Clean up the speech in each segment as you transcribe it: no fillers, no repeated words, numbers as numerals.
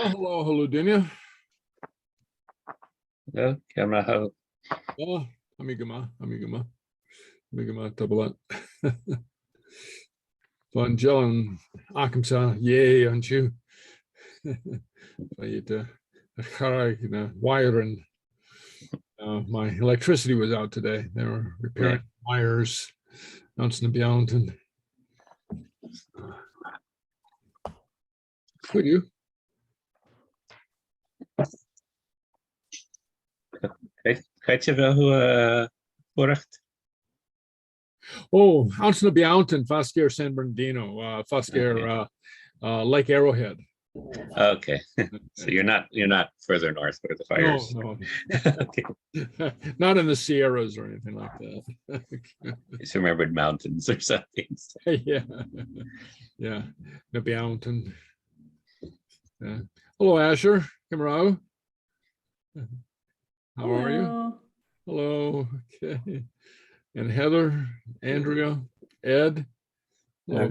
Hello, Dinya. Hello, camera. How? Amigama, tabalat. Van Jellen, Akamsa, yay, aren't you? Wire and my electricity was out today. They were repairing wires, bouncing about, and could you? Gaat je wel voorrecht? Oh, bouncing about in Foscare San Bernardino, Foscare Lake Arrowhead. Okay, so you're not further north where the fires. No. Okay. Not in the Sierras or anything like that. Just remembered mountains or something. Yeah. The mountain. Yeah. Hello, Asher. Kimro. How are you? Hello. Okay. And Heather, Andrea, Ed. Hello,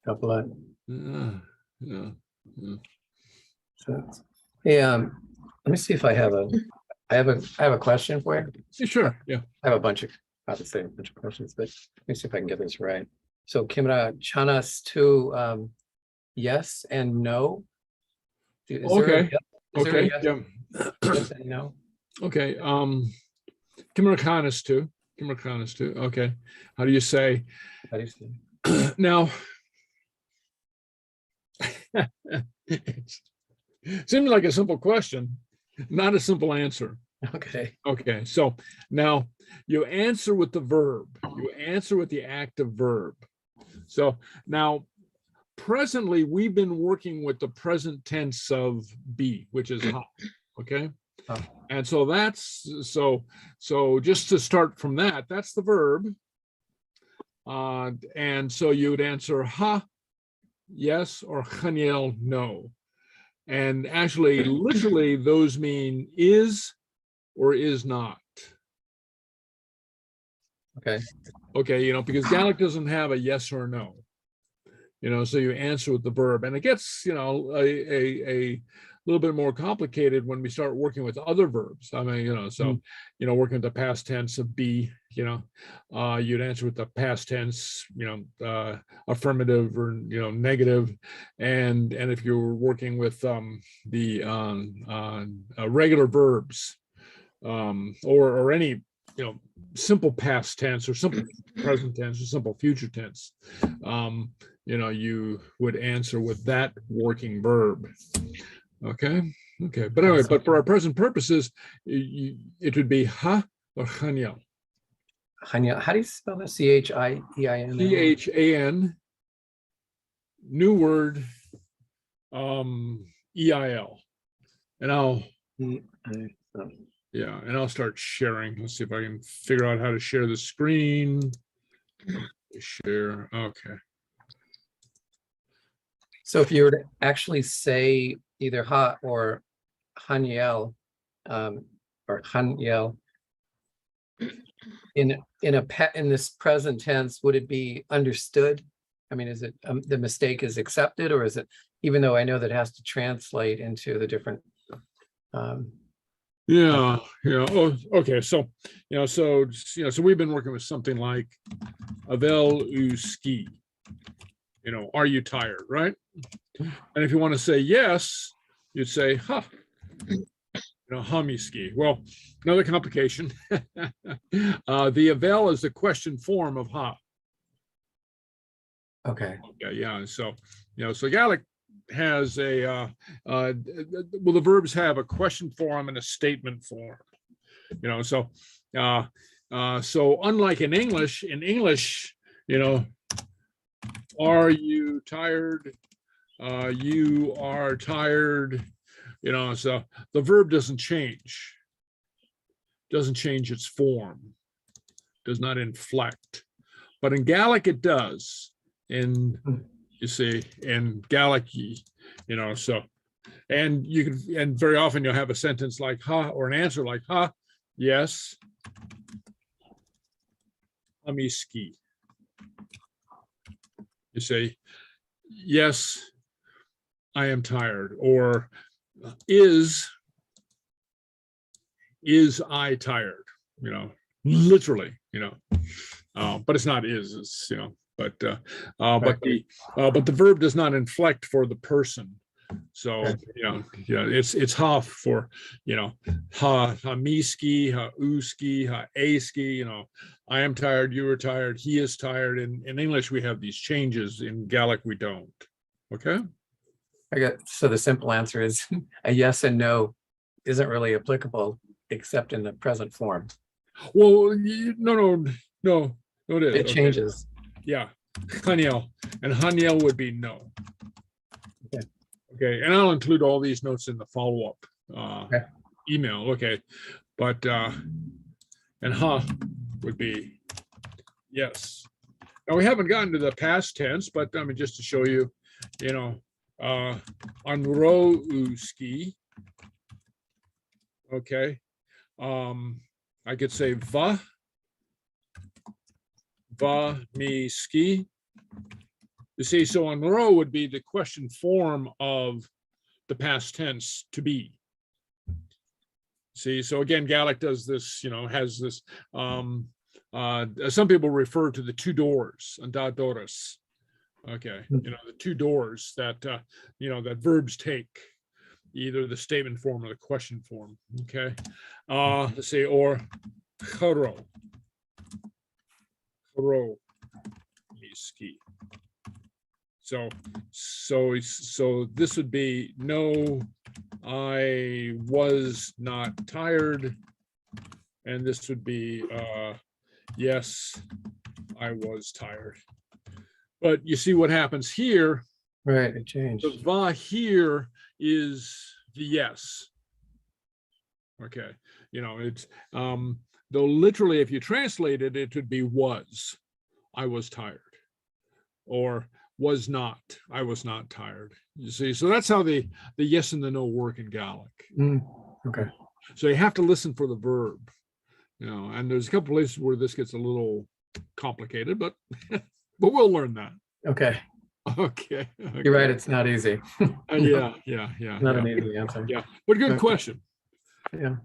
Couple of. Yeah. So, hey, let me see if I have a question for you. Yeah, sure. Yeah. I have about the same bunch of questions, but let me see if I can get this right. So Kimra Chanas to yes and no. Okay. Okay. Yes, Yeah. yes and no. Okay. Kimmerkanis too. Okay. How do you say? How do you say? Now, seems like a simple question, not a simple answer. Okay. Okay. So now you answer with the verb. You answer with the active verb. So now, presently, we've been working with the present tense of be, which is ha. Okay. And so that's so just to start from that, that's the verb. And so you would answer ha, yes, or chaniel, no. And actually, literally, those mean is or is not. Okay. Okay, because Gaelic doesn't have a yes or no. So you answer with the verb, and it gets, a little bit more complicated when we start working with other verbs. I mean, working with the past tense of be, you'd answer with the past tense, affirmative or, negative. And if you're working with the regular verbs or any, simple past tense or simple present tense or simple future tense, you would answer with that working verb. Okay. But anyway, but for our present purposes, it would be ha or chaniel. Chaniel. How do you spell that? C-H-I-E-I-N. C-H-A-N. New word. E-I-L. And I'll start sharing. Let's see if I can figure out how to share the screen. Share. Okay. So if you were to actually say either ha or haniel, or haniel, in this present tense, would it be understood? I mean, is it the mistake is accepted, or is it, even though I know that it has to translate into the different? Yeah. Oh, okay. So, so we've been working with something like Avel u ski. Are you tired, right? And if you want to say yes, you'd say ha. Hamiski. Well, another complication. The Avel is the question form of ha. Okay. Yeah. So, so Gaelic has a the verbs have a question form and a statement form. So unlike in English, are you tired? You are tired. So the verb doesn't change its form, does not inflect. But in Gaelic, it does. In Gaelic, so, and very often you'll have a sentence like ha, or an answer like ha, yes, amiski. You say, yes, I am tired, or is I tired, literally, but it's not is, it's, but the verb does not inflect for the person. So, it's ha for, ha miski, ha uski, ha aski, I am tired, you are tired, he is tired. In English, we have these changes. In Gaelic, we don't. Okay. So the simple answer is a yes and no isn't really applicable except in the present form. Well, no, it is. It changes. Yeah. Haniel. And Haniel would be no. Okay. Okay. And I'll include all these notes in the follow-up email. Okay. But, and ha would be yes. Now, we haven't gotten to the past tense, but I mean, just to show you, Anrouski. Okay. I could say va mi ski. You see, so Anro would be the question form of the past tense to be. See, so again, Gaelic does this, has this, some people refer to the two doors, and da doras. Okay, the two doors that, that verbs take, either the statement form or the question form. Okay, let's say, or choro, ski. So this would be no, I was not tired, and this would be yes, I was tired. But you see what happens here. Right, it changed. The va here is the yes. Okay, it's though literally if you translate it, it would be was, I was tired, or was not, I was not tired. You see, so that's how the yes and the no work in Gaelic. Okay. So you have to listen for the verb, and there's a couple places where this gets a little complicated, but we'll learn that. Okay. Okay. You're right. It's not easy. Yeah. Not an easy answer. Yeah, but good question. Yeah.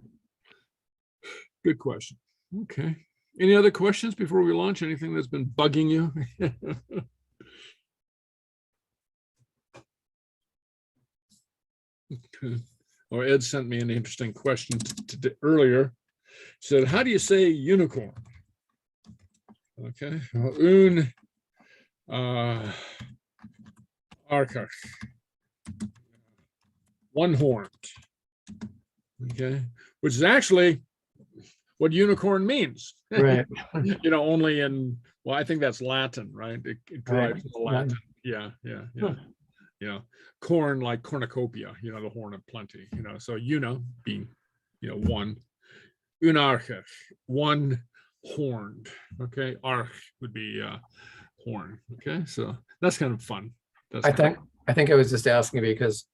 Good question. Okay. Any other questions before we launch? Anything that's been bugging you? Or Ed sent me an interesting question earlier. He said, how do you say unicorn? Okay. Un arkach. One horned. Okay. Which is actually what unicorn means. Right. Only in, well, I think that's Latin, right? It derives from Latin. Yeah. Corn, like cornucopia, the horn of plenty, so being, one. Unarchach, one horned. Okay. Arch would be horn. Okay. So that's kind of fun. I think I was just asking because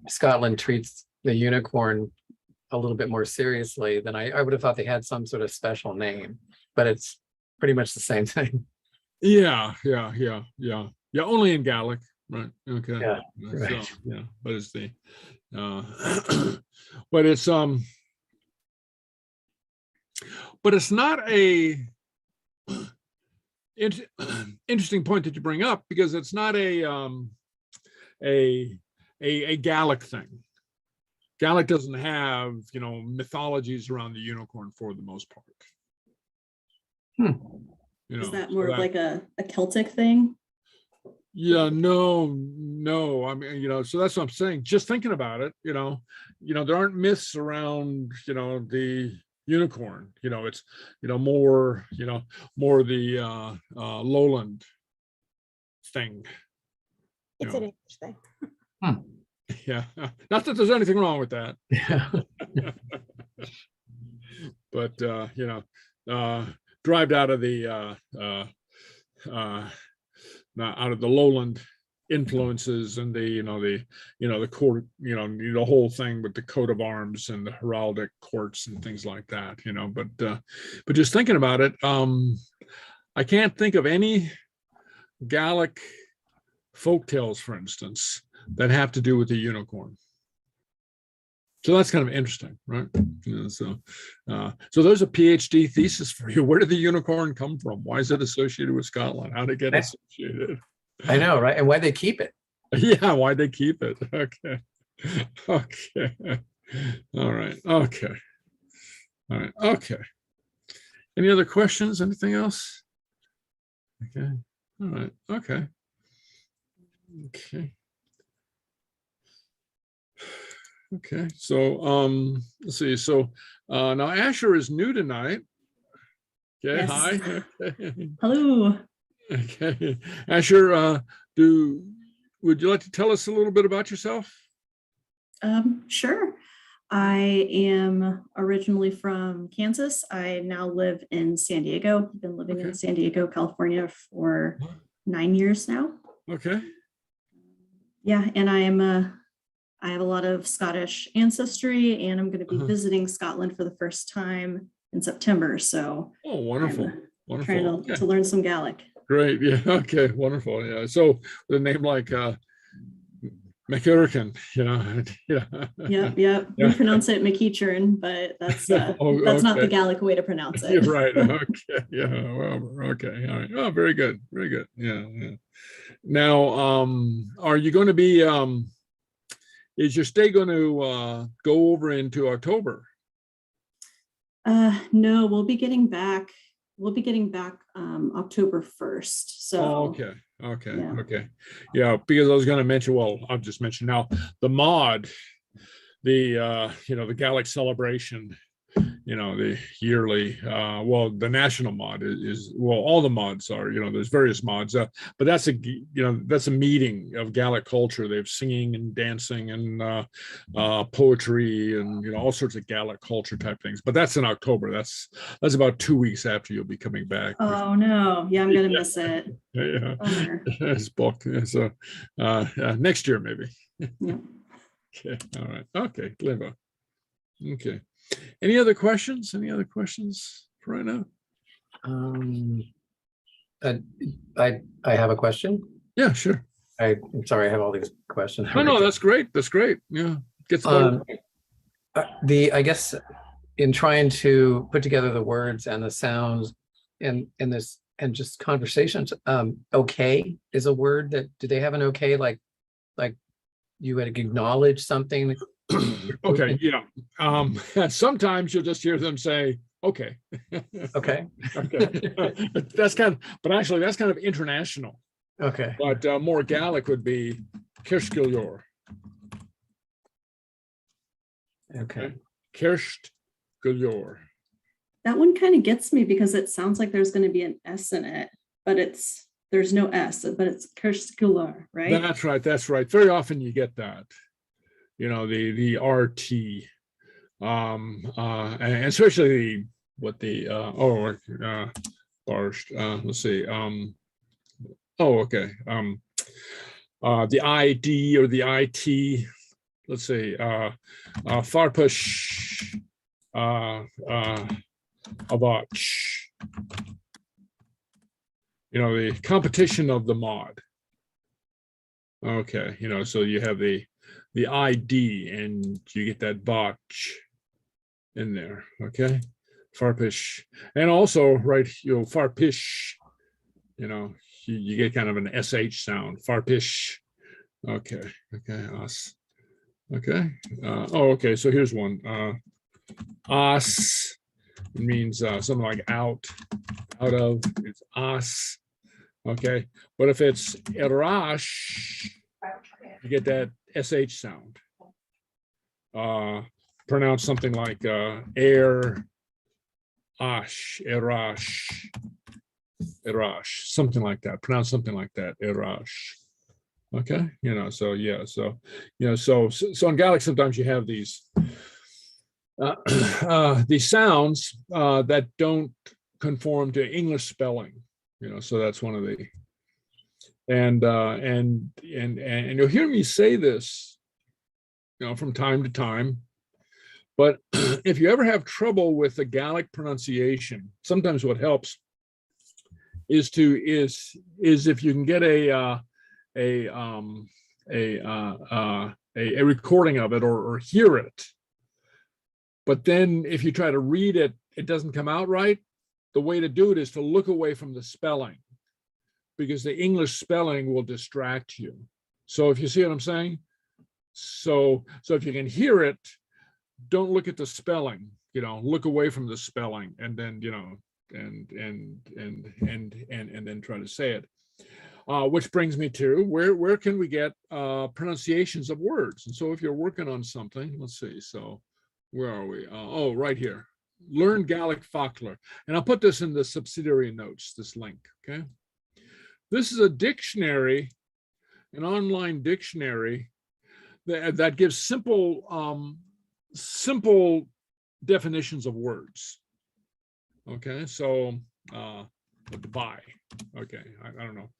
Scotland treats the unicorn a little bit more seriously than I would have thought they had some sort of special name, but it's pretty much the same thing. Yeah. Only in Gaelic, right? Okay. Yeah. So, Right. yeah, but it's the, but it's not a interesting point that you bring up, because it's not a Gaelic thing. Gaelic doesn't have, mythologies around the unicorn for the most part. Is that more of like a Celtic thing? Yeah, no. I mean, so that's what I'm saying. Just thinking about it, there aren't myths around, the unicorn. It's, more the lowland thing. It's an English thing. Yeah, not that there's anything wrong with that. Yeah. But derived out of the lowland influences and the court, the whole thing with the coat of arms and the heraldic courts and things like that, but just thinking about it, I can't think of any Gaelic folk tales, for instance, that have to do with the unicorn. So that's kind of interesting, right? So there's a PhD thesis for you. Where did the unicorn come from? Why is it associated with Scotland? How did it get associated? I know, right? And why they keep it. Yeah, why they keep it. Okay. Okay. All right. Okay. All right. Okay. Any other questions? Anything else? Okay. All right. Okay. Okay. Okay. So let's see. So now Asher is new tonight. Okay. Yes. Hi. Hello. Okay. Asher, would you like to tell us a little bit about yourself? Sure. I am originally from Kansas. I now live in San Diego. I've been living in San Diego, California for 9 years now. Okay. Yeah, and I have a lot of Scottish ancestry, and I'm going to be visiting Scotland for the first time in September. So, oh, wonderful. I'm, Wonderful. trying to learn some Gaelic. Great. Yeah. Okay. Wonderful. Yeah. So with a name like McEurkin, yeah. Yep. Yeah. We pronounce it McEachern, but that's that's not the Gaelic way to pronounce it. You're right. Okay. Yeah. Well, okay. All right. Oh, very good. Very good. Yeah. Now, are you going to be? Is your stay going to go over into October? No, we'll be getting back. October 1st. So. Oh, okay. Okay. Yeah. Okay. Yeah, because I was going to mention. Well, I'll just mention now the mod, the Gaelic celebration. The yearly, the national mod is all the mods are, there's various mods, but that's a meeting of Gaelic culture. They have singing and dancing and poetry and, all sorts of Gaelic culture type things, but that's in October. That's about 2 weeks after you'll be coming back. Oh no. Yeah. I'm going to miss it. Yeah. It's booked. So, next year, maybe. Yeah. Okay. All right. Okay. Clever. Okay. Any other questions? Any other questions for right now? I have a question. Yeah, sure. I'm sorry, I have all these questions. No, that's great. That's great. Yeah. Gets I guess in trying to put together the words and the sounds in this and just conversations, okay is a word that, do they have an okay like you would acknowledge something? Okay, yeah. Sometimes you'll just hear them say, okay. Okay. Okay. But actually that's kind of international. Okay. But more Gaelic would be Kirst-Gillior. Okay. Kirst-Gillior. That one kind of gets me because it sounds like there's going to be an S in it, but there's no S, but it's Kirst-Gillior, right? That's right. That's right. Very often you get that. The RT, and especially let's see, the ID or the IT, let's see, Farpush, Avach, the competition of the mod. Okay, so you have the ID and you get that botch in there. Okay. Farpish. And also, right, farpish, you get kind of an SH sound. Farpish. Okay. Okay. Us. Okay. Okay. So here's one. Us. It means something like out of. It's us. Okay. But if it's Irash, you get that SH sound. Pronounce something like air, ash, erash, something like that. Pronounce something like that, erash. Okay, so yeah, so in Gaelic sometimes you have these sounds that don't conform to English spelling. So that's one of the. And you'll hear me say this, from time to time. But if you ever have trouble with the Gaelic pronunciation, sometimes what helps is if you can get a a recording of it or hear it. But then if you try to read it, it doesn't come out right. The way to do it is to look away from the spelling, because the English spelling will distract you. So if you see what I'm saying, so if you can hear it, don't look at the spelling, look away from the spelling, and then, and then try to say it. Which brings me to where can we get pronunciations of words? And so if you're working on something, let's see. So where are we? Oh, right here. Learn Gaelic fhacal. And I'll put this in the subsidiary notes, this link, okay? This is a dictionary, an online dictionary that gives simple definitions of words. Okay, so what to buy. Okay, I don't know.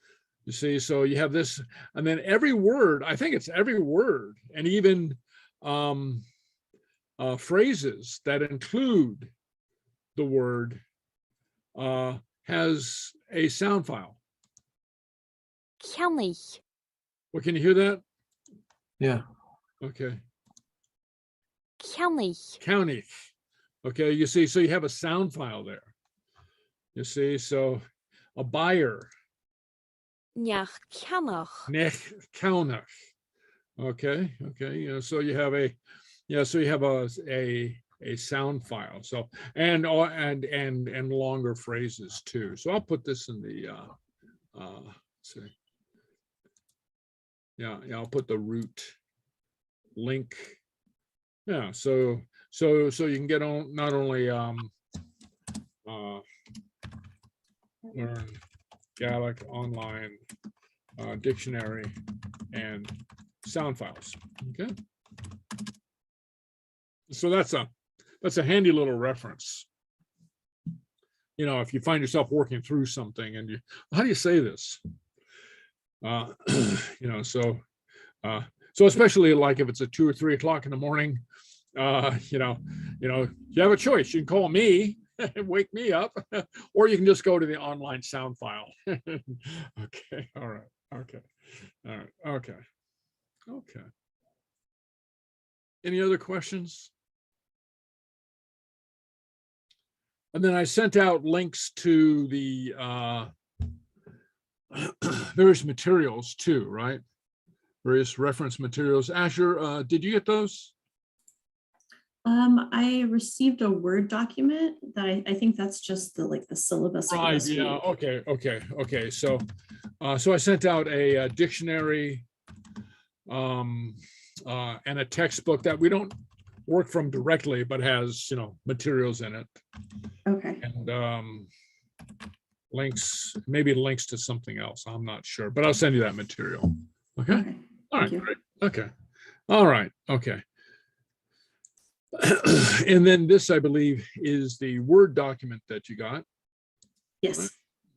You see, so you have this, and then every word, I think it's every word, and even phrases that include the word has a sound file. County. Well, can you hear that? Yeah. Okay. County. County. Okay, you see, so you have a sound file there. You see, so a buyer. Nech Counach. Nech Counach. Okay, so you have a sound file. So and longer phrases too. So I'll put this in the let's see. Yeah, I'll put the root link. Yeah, so you can get on not only Learn Gaelic online dictionary and sound files. Okay, so that's a handy little reference. If you find yourself working through something and how do you say this? So especially like if it's at 2 or 3 o'clock in the morning, you have a choice. You can call me and wake me up, or you can just go to the online sound file. Okay. All right. Okay. All right. Okay. Okay. Any other questions? And then I sent out links to the various materials too, right? Various reference materials. Asher, did you get those? I received a Word document that I think that's just the syllabus. For Right. this Yeah. week. Okay. So I sent out a dictionary and a textbook that we don't work from directly, but has materials in it. Okay. And links, maybe links to something else. I'm not sure, but I'll send you that material. Okay. Okay. All right. Thank you. Great. Okay. All right. Okay. And then this, I believe, is the Word document that you got. Yes.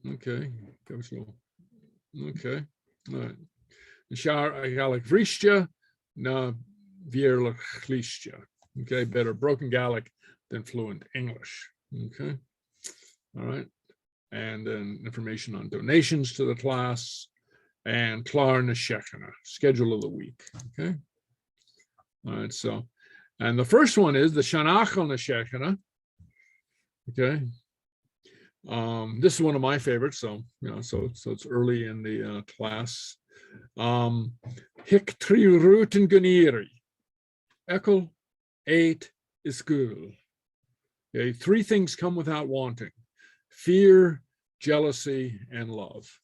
Okay. Okay. All right. Shar Gaelic Vrishja, na Vierlich Lichtja. Okay. Better broken Gaelic than fluent English. Okay. All right. And then information on donations to the class and Klar na Shechana, schedule of the week. Okay. All right. So, and the first one is the Shanachal na Shechana. Okay. This is one of my favorites. So, so it's early in the class. Hick tri ruten guniri. Ekel 8 is school. Okay. 3 things come without wanting: fear, jealousy, and love.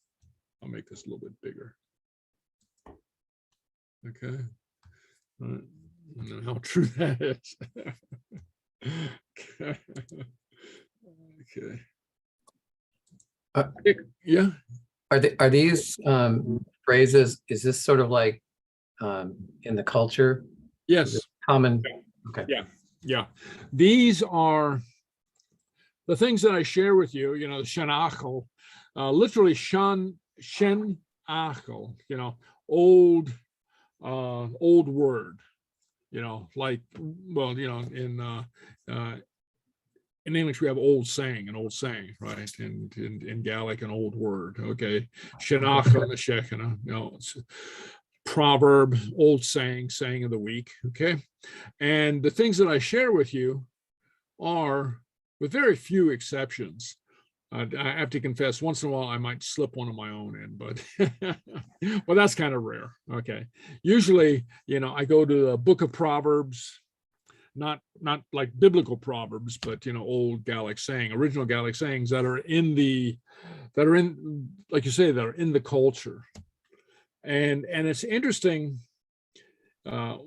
I'll make this a little bit bigger. Okay. All right. I don't know how true that is. Okay. Yeah. Are these phrases, is this sort of like in the culture? Yes. Common? Okay. Yeah. These are the things that I share with you, the shanachal, literally shen achel, old word, like, well, in English we have old saying, right? In Gaelic, an old word. Okay. Shanachal na shechana, proverb, old saying of the week. Okay. And the things that I share with you are, with very few exceptions, I have to confess, once in a while I might slip one of my own in, but well, that's kind of rare. Okay. Usually, I go to the book of Proverbs, not like biblical proverbs, but old Gaelic saying, original Gaelic sayings that are in, like you say, that are in the culture. And it's interesting. And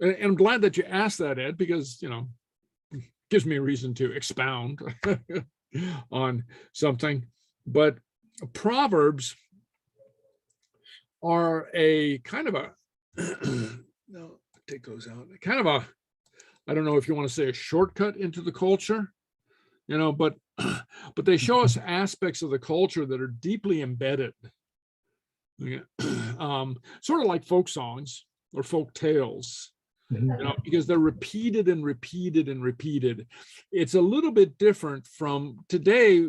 I'm glad that you asked that, Ed, because gives me a reason to expound on something. But proverbs are a kind of a no, take those out, kind of a, I don't know if you want to say a shortcut into the culture, but they show us aspects of the culture that are deeply embedded. Sort of like folk songs or folk tales, because they're repeated and repeated and repeated. It's a little bit different from today,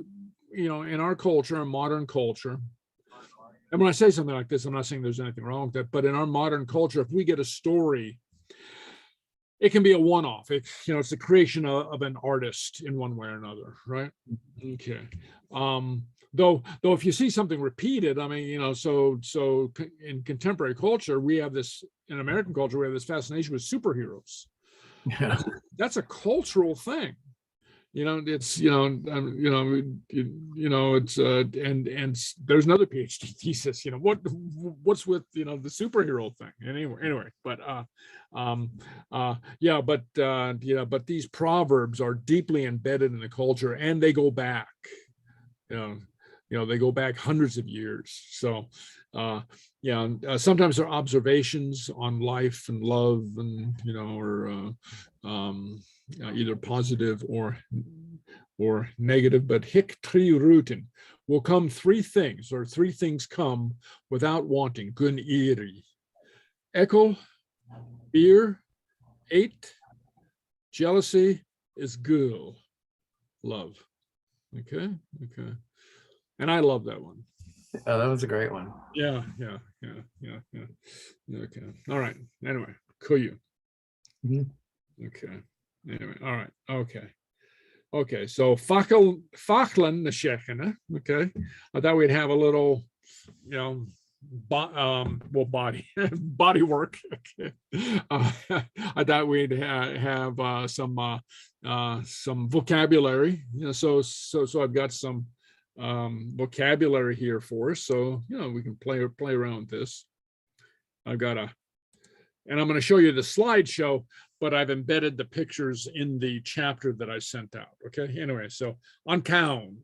in our culture, in modern culture. And when I say something like this, I'm not saying there's anything wrong with that, but in our modern culture, if we get a story, it can be a one-off. It's the creation of an artist in one way or another, right? Okay. Though if you see something repeated, I mean, so in contemporary culture, we have this, in American culture, we have this fascination with superheroes. Yeah. That's a cultural thing. It's it's and there's another PhD thesis. What's with the superhero thing? Anyway, but these proverbs are deeply embedded in the culture, and they go back. They go back hundreds of years. So, sometimes they're observations on life and love, and or either positive or negative. But hic tri rutin will come three things, or three things come without wanting. Gun iri, echo, beer, 8, jealousy is gul, love. Okay. And I love that one. Oh, that was a great one. Yeah. Okay. All right. Anyway, kuyu. Okay. Anyway. All right. Okay. So fhacal na shechana. Okay. I thought we'd have a little, body body work. Okay. I thought we'd have some vocabulary. So I've got some vocabulary here for us, so we can play around with this. And I'm going to show you the slideshow, but I've embedded the pictures in the chapter that I sent out. Okay. Anyway, so on cown,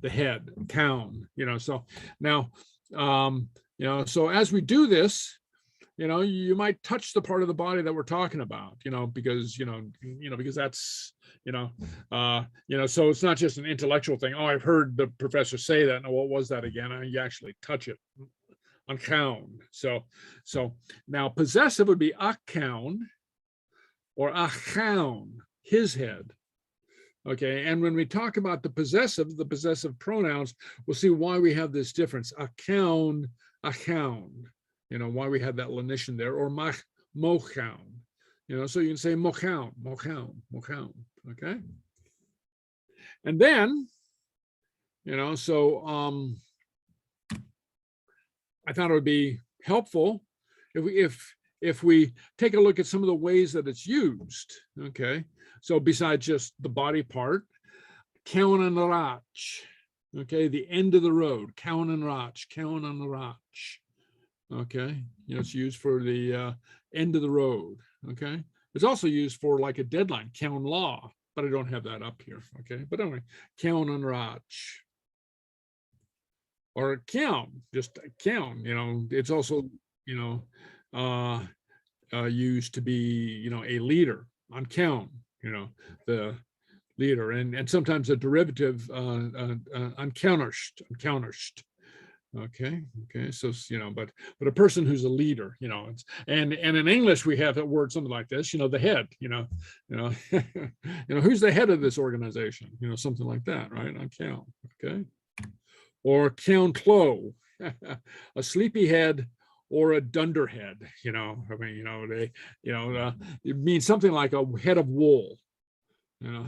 the head, cown. So now, so as we do this, you might touch the part of the body that we're talking about, because that's, so it's not just an intellectual thing. Oh, I've heard the professor say that. No, what was that again? You actually touch it on cown. So now possessive would be achown or achown, his head. Okay. And when we talk about the possessive pronouns, we'll see why we have this difference. Achown, why we have that lenition there, or mochown, so you can say mochown. Okay. And then, so I thought it would be helpful if we take a look at some of the ways that it's used. Okay. So besides just the body part, cown and rach. Okay. The end of the road, cown and rach. Okay. It's used for the end of the road. Okay. It's also used for like a deadline, cown law, but I don't have that up here. Okay. But anyway, cown and rach. Or cown, just cown, it's also, used to be, a leader on cown, the leader, and sometimes a derivative uncountest. Okay. So, but a person who's a leader, and in English we have that word something like this, the head, who's the head of this organization, something like that, right? On count. Okay. Or count clo, a sleepy head or a dunderhead, you know, I mean, you know, they, you know, it means something like a head of wool, you know.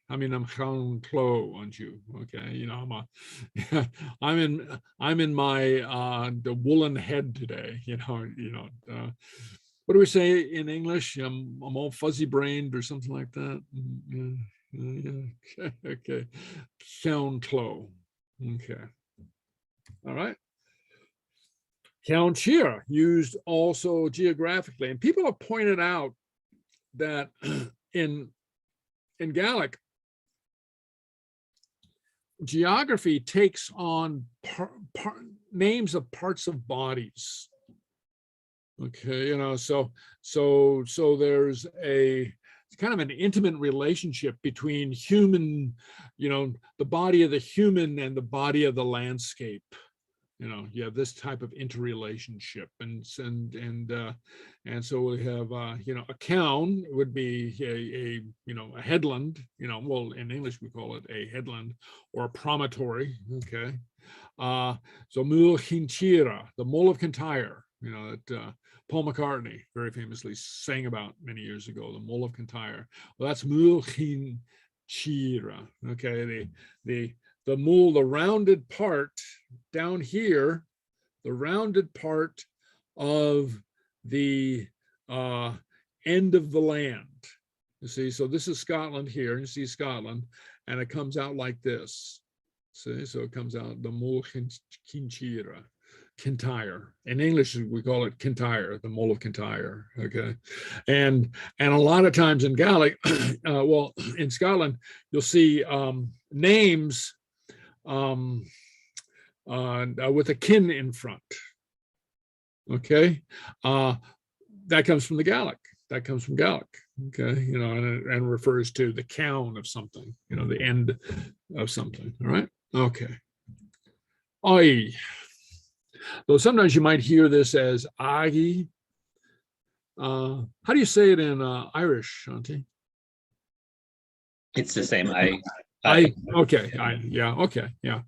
I mean, I'm Gael Clo, aren't you? Okay, you know, I'm in my the woolen head today, you know. What do we say in English? I'm all fuzzy brained or something like that. Yeah. Okay. Gael Clo. Okay. All right. Ceann used also geographically, and people have pointed out that in Gaelic, geography takes on names of parts of bodies. Okay, you know, so there's a kind of an intimate relationship between human, you know, the body of the human and the body of the landscape. You know, you have this type of interrelationship, and so we have you know, a cown would be a you know, a headland, you know, well, in English we call it a headland or a promontory. Okay, so Mull Chinchira, the Mull of Kintyre, you know, that Paul McCartney very famously sang about many years ago, the Mull of Kintyre. Well, that's Mull Chinchira. Okay, the mull, the rounded part down here, the rounded part of the end of the land. You see, so this is Scotland here. You see Scotland, and it comes out like this. See, so it comes out the Mull Chinchira, Kintyre. In English, we call it Kintyre, the Mull of Kintyre. Okay, and a lot of times in Gaelic, well, in Scotland, you'll see names with a kin in front. Okay, that comes from the Gaelic. That comes from Gaelic. Okay, you know, and refers to the cown of something. You know, the end of something. All right. Okay. Oi. Though sometimes you might hear this as agi. How do you say it in Irish, Auntie? It's the same. I okay. Yeah. Okay. Yeah.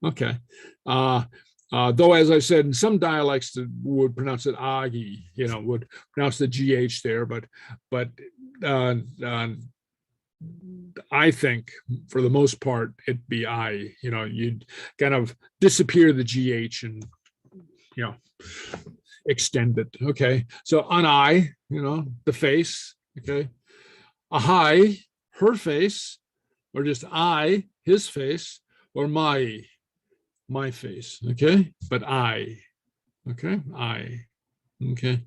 Okay. Though, as I said, in some dialects would pronounce it agi, you know, would pronounce the GH there, but I think for the most part it'd be I, you know, you'd kind of disappear the GH and, you know, extend it. Okay. So an eye, you know, the face. Okay. A hi, her face, or just I, his face, or my face. Okay. But I, okay. I, okay.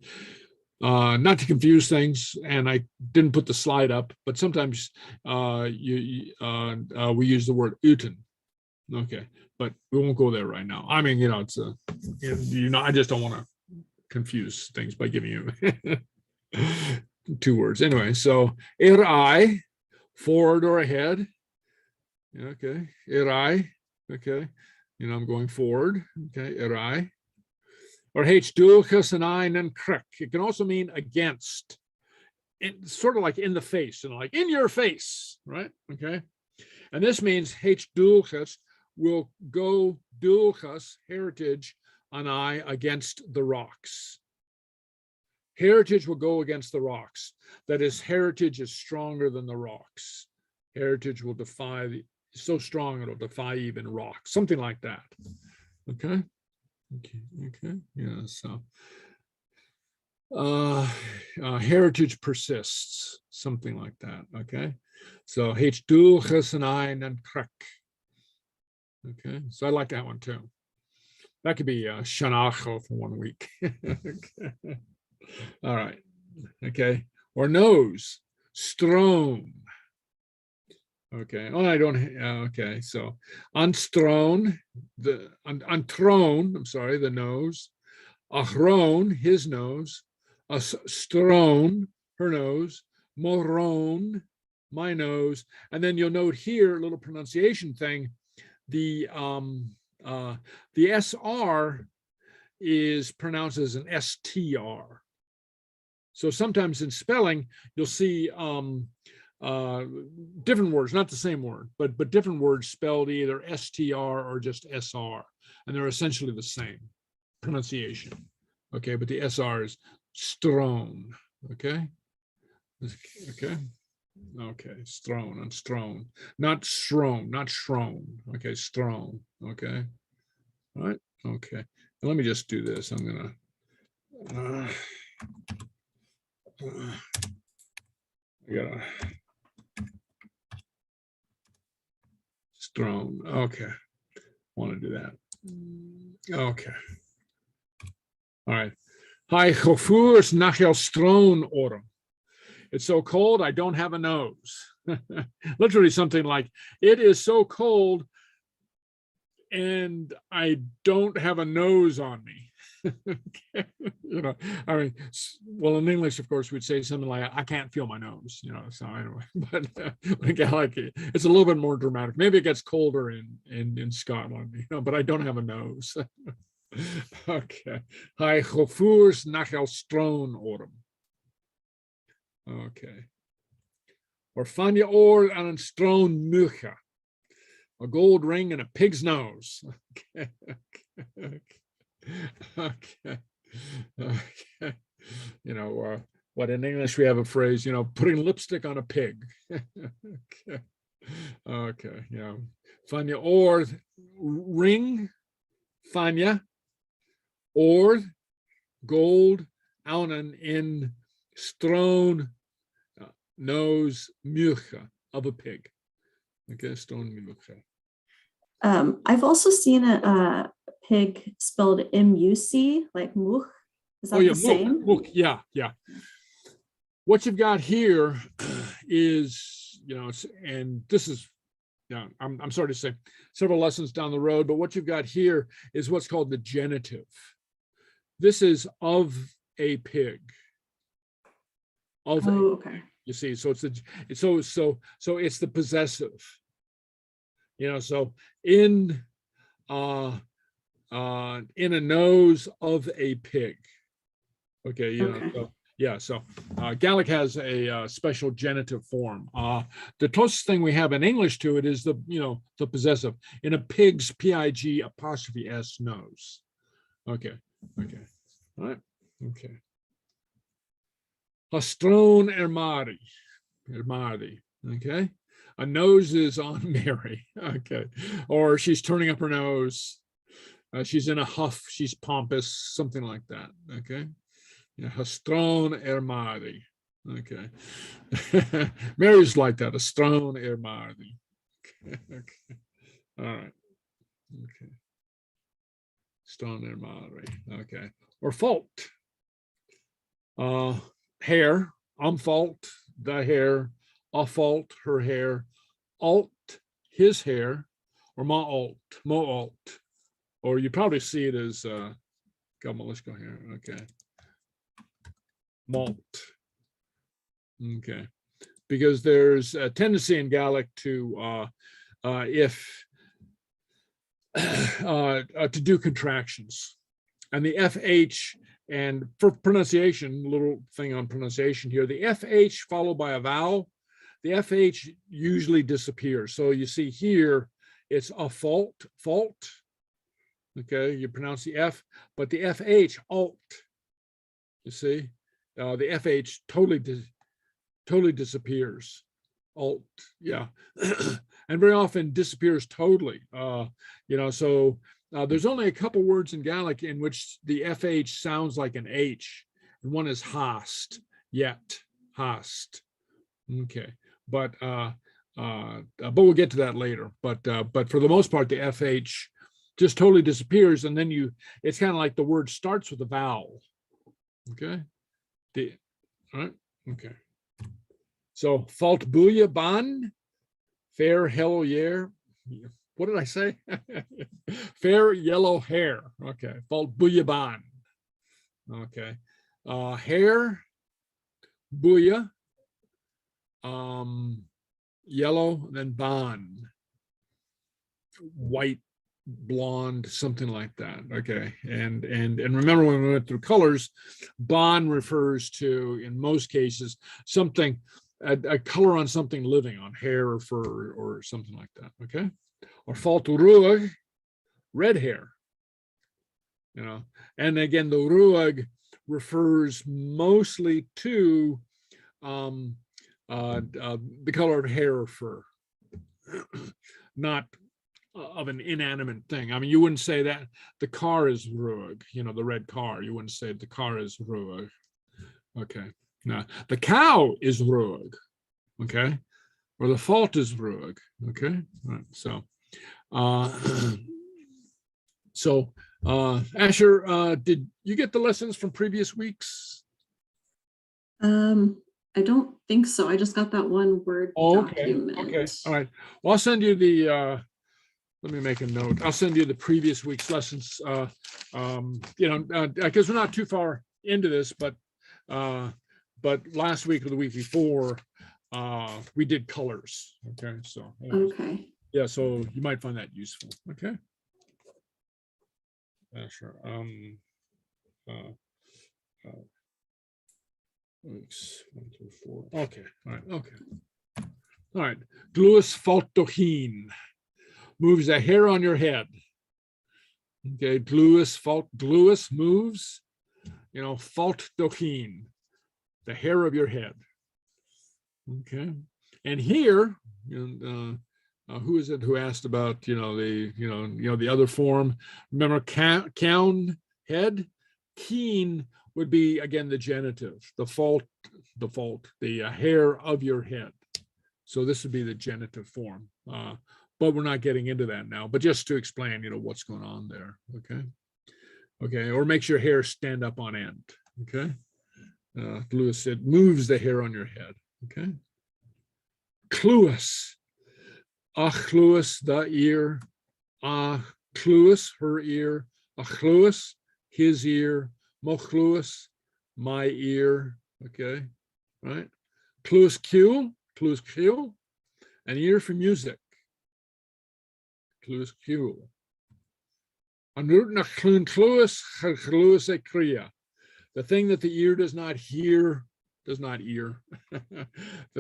Not to confuse things, and I didn't put the slide up, but sometimes we use the word uten. Okay, but we won't go there right now. I mean, you know, it's a, you know, I just don't want to confuse things by giving you two words. Anyway, so I, forward or ahead. Okay, I. Okay, you know, I'm going forward. Okay, I. Or H dulchus and I and krek. It can also mean against. It's sort of like in the face, and like in your face, right? Okay. And this means H dulchus will go dulchus, heritage, an I against the rocks. Heritage will go against the rocks. That is, heritage is stronger than the rocks. Heritage will defy, so strong it'll defy even rocks, something like that. Okay. Okay, yeah, so heritage persists, something like that. Okay, so H dulchus and I and krek. Okay, so I like that one too. That could be Shanacho for 1 week. Okay. All right, okay, or nose, strone. Okay. Oh, I don't. Okay. So, unstrone, untrone. I'm sorry, the nose. Achrone, his nose. Strone, her nose. Morone, my nose. And then you'll note here a little pronunciation thing. The SR is pronounced as an STR. So sometimes in spelling you'll see different words, not the same word, but different words spelled either STR or just SR, and they're essentially the same. pronunciation. Okay, but the SR is strown. Okay. Okay. Okay, strown and strown, not strown, not shrown. Okay, strown. Okay. All right. Okay. And let me just do this. I'm gonna. I gotta. Strown. Okay. Want to do that. Okay. All right. Hi, gevoers nach jou stroon oren. It's so cold, I don't have a nose. Literally something like, it is so cold and I don't have a nose on me. You know, I mean, well, in English, of course, we'd say something like, I can't feel my nose, you know, so anyway, but like, it's a little bit more dramatic. Maybe it gets colder in Scotland, you know, but I don't have a nose. Okay. Hi, gevoers nach jou stroon oren. Okay. Or van je oor aan een stroon mugge. A gold ring and a pig's nose. Okay. Okay. Okay. You know, what in English we have a phrase, you know, putting lipstick on a pig. Okay. Okay. You know, van je oor ring, van je oor gold aan in stone nose mugge of a pig. Okay, stone mugge. I've also seen a pig spelled M-U-C, like much. Is that the same? Muk, yeah, yeah. What you've got here is, you know, and this is, yeah, I'm sorry to say, several lessons down the road, but what you've got here is what's called the genitive. This is of a pig. Of Oh, okay. You see, so it's it's the possessive. You know, so in a nose of a pig. Okay, you know, so yeah, so Gaelic has a special genitive form. The closest thing we have in English to it is the, you know, the possessive in a pig's P-I-G apostrophe S nose. Okay, okay, all right, okay. Hastron Ermari, okay. A nose is on Mary, okay. Or she's turning up her nose. She's in a huff, she's pompous, something like that, okay. Yeah, Hastron Ermari, okay. Mary's like that, Hastron Ermari. Okay, okay. All right, okay. Hastron Ermari, okay. Or fault. Hair, fault, the hair, a fault, her hair, alt, his hair, or mo alt, or you probably see it as let's go here. Okay, malt. Okay, because there's a tendency in Gaelic to to do contractions, and the FH. And for pronunciation, little thing on pronunciation here, the FH followed by a vowel, the FH usually disappears. So you see here, it's a fault. Okay, you pronounce the F, but the FH, alt, you see, the FH totally disappears. Alt, yeah. And very often disappears totally. You know, so there's only a couple words in Gaelic in which the FH sounds like an H, and one is hast, yet, hast. Okay, but we'll get to that later. But for the most part, the FH just totally disappears, and then it's kind of like the word starts with a vowel. Okay, all right, okay. So fault buya ban, fair hello year. What did I say? Fair yellow hair. Okay. Fault buya ban. Okay. Hair, buya, yellow, then ban. White, blonde, something like that. Okay. And remember when we went through colors, ban refers to, in most cases, something, a color on something living, on hair or fur or something like that. Okay. Or fault ruach, red hair. you know. And again, the ruag refers mostly to the color of hair or fur, not of an inanimate thing. I mean, you wouldn't say that the car is ruag, you know, the red car. You wouldn't say the car is ruag. Okay. Now, the cow is ruag. Okay. Or the fault is ruag. Okay. All right. So, Asher, did you get the lessons from previous weeks? I don't think so. I just got that one Word document. Okay. All right. Well, I'll send you the, let me make a note. I'll send you the previous week's lessons, you know, because we're not too far into this, but last week or the week before, we did colors. Okay. So, Okay. yeah, so you might find that useful. Okay. Sure. Weeks 1 through 4. Okay. All right. Okay. All right. Gluus faltochin moves a hair on your head. Okay. Gluus moves, you know, faltochin, the hair of your head. Okay. And here, who is it who asked about, you know, the other form? Remember, cown, head, keen would be again the genitive, the hair of your head. So this would be the genitive form, but we're not getting into that now. But just to explain, you know, what's going on there. Okay, okay, or makes your hair stand up on end. Okay, Lewis said moves the hair on your head. Okay, cluus. Achluus, the ear, cluus, her ear, achluus, his ear, mochluus, my ear. Okay, right? Cluus cule, an ear for music. Cluus cule. Anrut clun cluus, cluus e kriya. The thing that the ear does not hear, the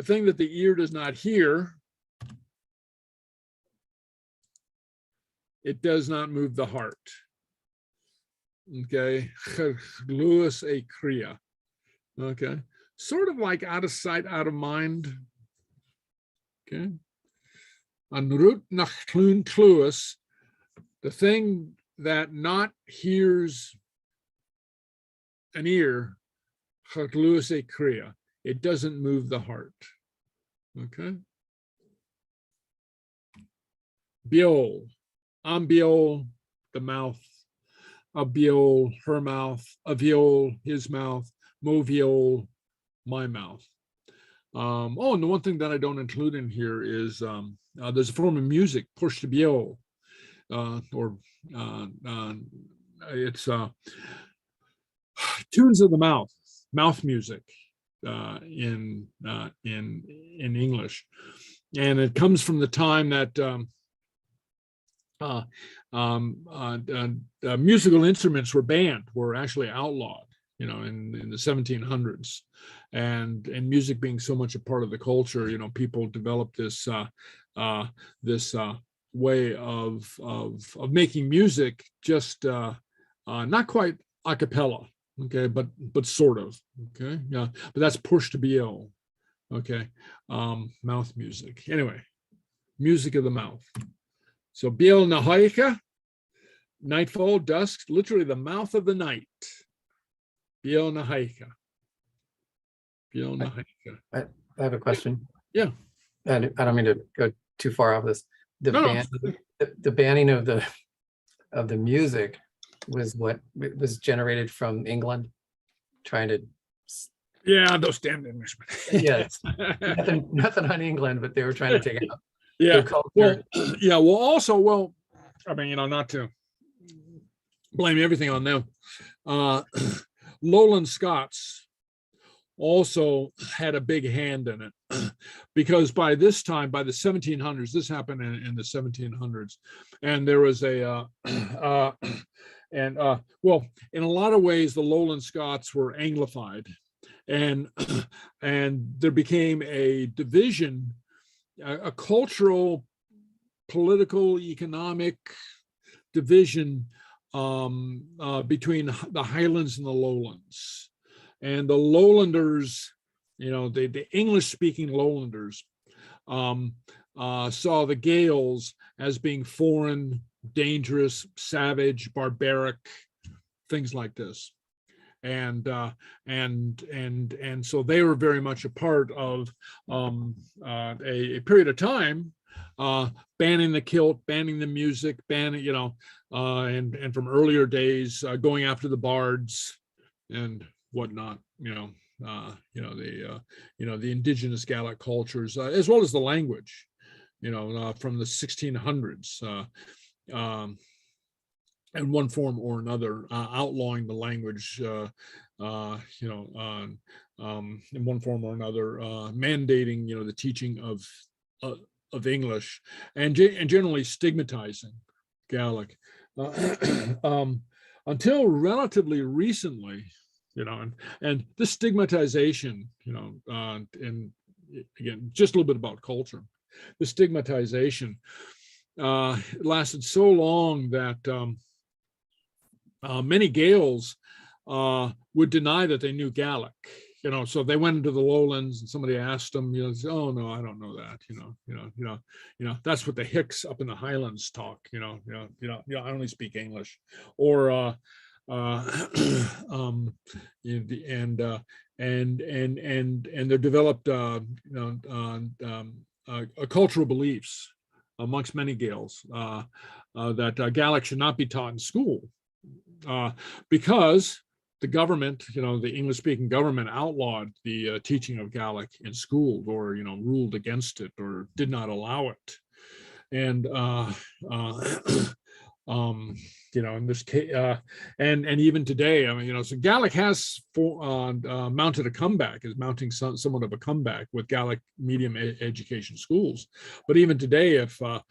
thing that the ear does not hear, it does not move the heart. Okay, Lewis a kriya. Okay, sort of like out of sight, out of mind. Okay, Anrut nach klun kluis, the thing that not hears an ear, Lewis a kriya. It doesn't move the heart. Okay, biol. Ambiol, the mouth, abiol, her mouth, aviol, his mouth, moviol, my mouth. And the one thing that I don't include in here is there's a form of music, pushtabiol, it's tunes of the mouth music in English, and it comes from the time that musical instruments were actually outlawed, you know, in the 1700s, and music being so much a part of the culture, you know, people developed this way of making music, just not quite a cappella, okay, but sort of, okay, yeah, but that's push to be ill, okay, mouth music. Anyway, music of the mouth. So Biel Nahaika, nightfall, dusk, literally the mouth of the night. Biel Nahaika. Biel Nahaika. I have a question. Yeah. And I don't mean to go too far off this. The banning of the music was what was generated from England, trying to. Yeah, those damn Englishmen. Yes, nothing on England, but they were trying to take out. Yeah. Well, I mean, you know, not to blame everything on them. Lowland Scots also had a big hand in it, because by this time, by the 1700s, this happened in the 1700s, and there was well, in a lot of ways, the Lowland Scots were Anglified, and there became a division, a cultural, political, economic division between the highlands and the lowlands. And the lowlanders, the English-speaking lowlanders saw the Gaels as being foreign, dangerous, savage, barbaric, things like this. And so they were very much a part of a period of time banning the kilt, banning the music, banning, and from earlier days going after the bards and whatnot, the indigenous Gaelic cultures, as well as the language, from the 1600s, in one form or another, outlawing the language, in one form or another, mandating, the teaching of English, and generally stigmatizing Gaelic, until relatively recently, and this stigmatization, and again, just a little bit about culture. The stigmatization lasted so long that many Gaels would deny that they knew Gaelic. So they went into the lowlands and somebody asked them, oh no, I don't know that. That's what the Hicks up in the Highlands talk. I only speak English, or and they're developed cultural beliefs amongst many Gaels that Gaelic should not be taught in school because the government, the English-speaking government, outlawed the teaching of Gaelic in school, or ruled against it, or did not allow it. And in this case, and even today, so Gaelic has mounted a comeback, is mounting somewhat of a comeback with Gaelic medium education schools. But even today, if a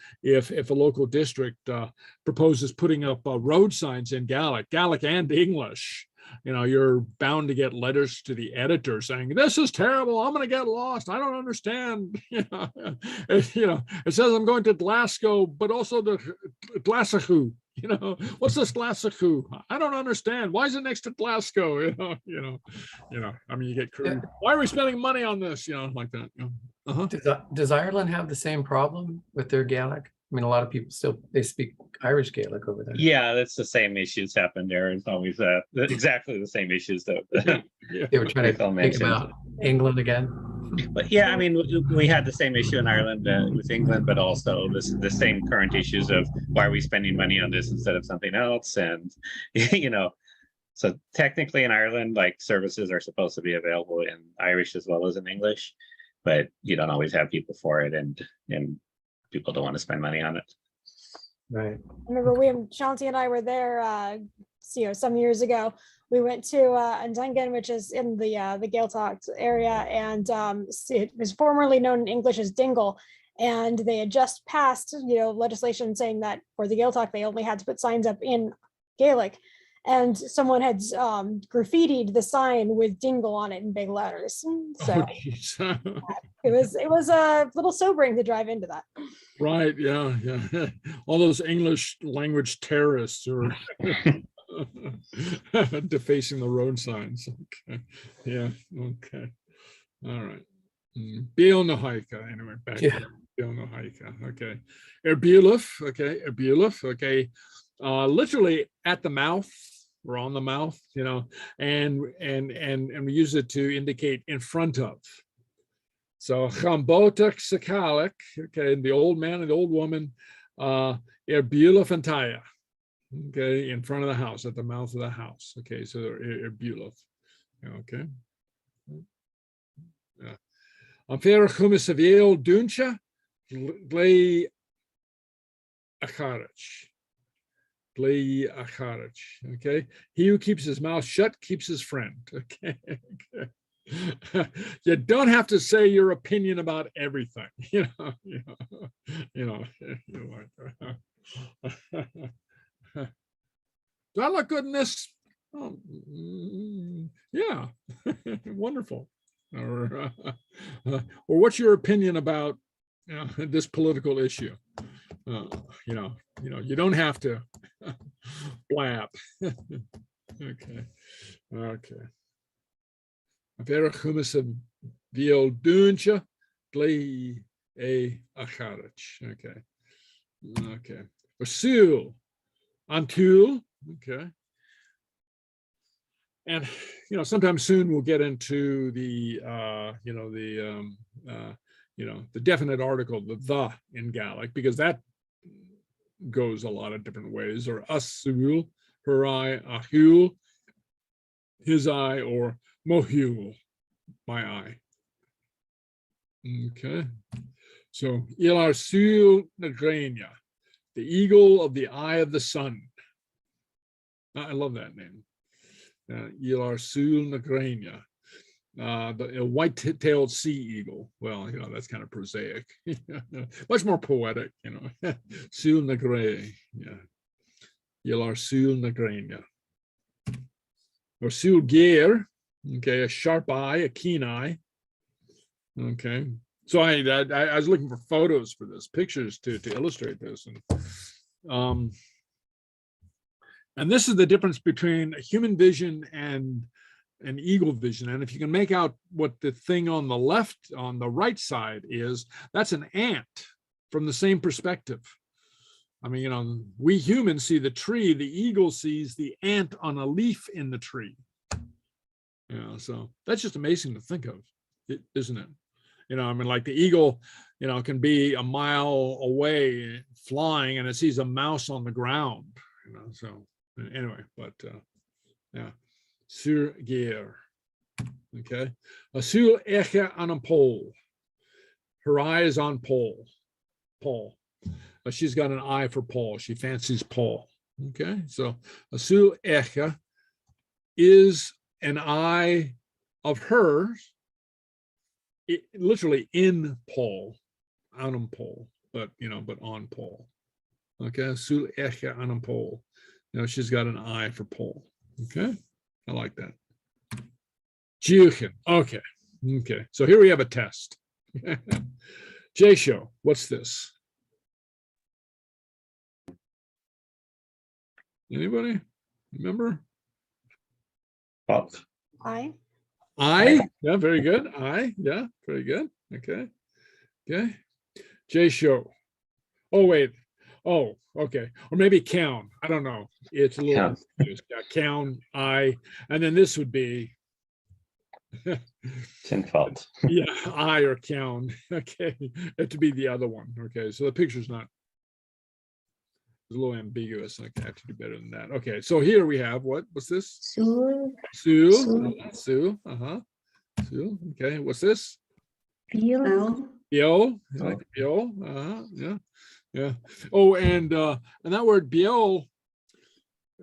local district proposes putting up road signs in Gaelic and English, you're bound to get letters to the editor saying, this is terrible, I'm going to get lost, I don't understand. It says I'm going to Glasgow, but also to Glasgow. What's this Glasgow? I don't understand. Why is it next to Glasgow? You get curious. Why are we spending money on this? Like that. Does Ireland have the same problem with their Gaelic? A lot of people they speak Irish Gaelic over there. Yeah, that's the same issues happen there. It's always exactly the same issues that they were trying to think about England again. But yeah, we had the same issue in Ireland with England, but also the same current issues of why are we spending money on this instead of something else? And so technically in Ireland, like, services are supposed to be available in Irish as well as in English, but you don't always have people for it, and people don't want to spend money on it. Right. I remember Shanti and I were there, some years ago. We went to Dungan, which is in the Gael-Talk area, and it was formerly known in English as Dingle. And they had just passed, legislation saying that for the Gael-Talk, they only had to put signs up in Gaelic. And someone had graffitied the sign with Dingle on it in big letters. So it was a little sobering to drive into that. Right. Yeah. All those English language terrorists are defacing the road signs. Okay. Yeah. Okay. All right. Bill no Haika. Anyway, back to Bill no Haika. Okay. Erbuluf. Okay. Erbuluf. Okay. Literally at the mouth, or on the mouth, and we use it to indicate in front of. So chambotak sakalik, okay, the old man and the old woman, erbuluf and taya, okay, in front of the house, at the mouth of the house. Okay, so erbuluf. Okay. Amfer chumis aviel duncha glei acharach. Okay, he who keeps his mouth shut keeps his friend. Okay. You don't have to say your opinion about everything. Do I look good in this? Oh, yeah. Wonderful. Or what's your opinion about this political issue? You don't have to Blab. Okay. Okay. Vera chumas a viol duncha glei a acharach. Okay. Okay. Vasul antul. Okay. And sometime soon we'll get into the the definite article, the in Gaelic, because that goes a lot of different ways, or asul, her eye, ahul, his eye, or mohul, my eye. Okay. So Ilar Sul Nagrania, the eagle of the eye of the sun. I love that name. Ilar Sul Nagrania, the white-tailed sea eagle. Well, that's kind of prosaic. Much more poetic, Sul Nagre, yeah. Ilar Sul Nagrania. Or Sul Gear, okay, a sharp eye, a keen eye. Okay. So I was looking for photos for this, pictures to illustrate this. And this is the difference between human vision and an eagle vision. And if you can make out what the thing on the right side is, that's an ant from the same perspective. I mean, we humans see the tree, the eagle sees the ant on a leaf in the tree. So that's just amazing to think of, isn't it? Like the eagle, can be a mile away flying and it sees a mouse on the ground, so anyway, but yeah, sur gear. Okay. Sur eche on a pole. Her eye is on Paul. She's got an eye for Paul. She fancies Paul. Okay. So sur eche is an eye of hers, literally in Paul, on Paul, but on Paul. Okay, Sul eche on Paul. She's got an eye for Paul. Okay, I like that. Juchen. Okay. So here we have a test. J-show, what's this? Anybody remember? Fault. I. Yeah, very good. Yeah, very good. Okay. J-show. Oh, wait. Oh, okay. Or maybe count. I don't know. It's a little confused. Yeah, count, and then this would be Tin fault. yeah, I or count. Okay. It to be the other one. Okay. So the picture's not, it's a little ambiguous. Okay, I have to do better than that. Okay, so here we have what's this? Sul. Sue. Sul. Sue. Sue. Okay, what's this? Bill. Biel. Like Biel. Yeah. Oh, and that word Biel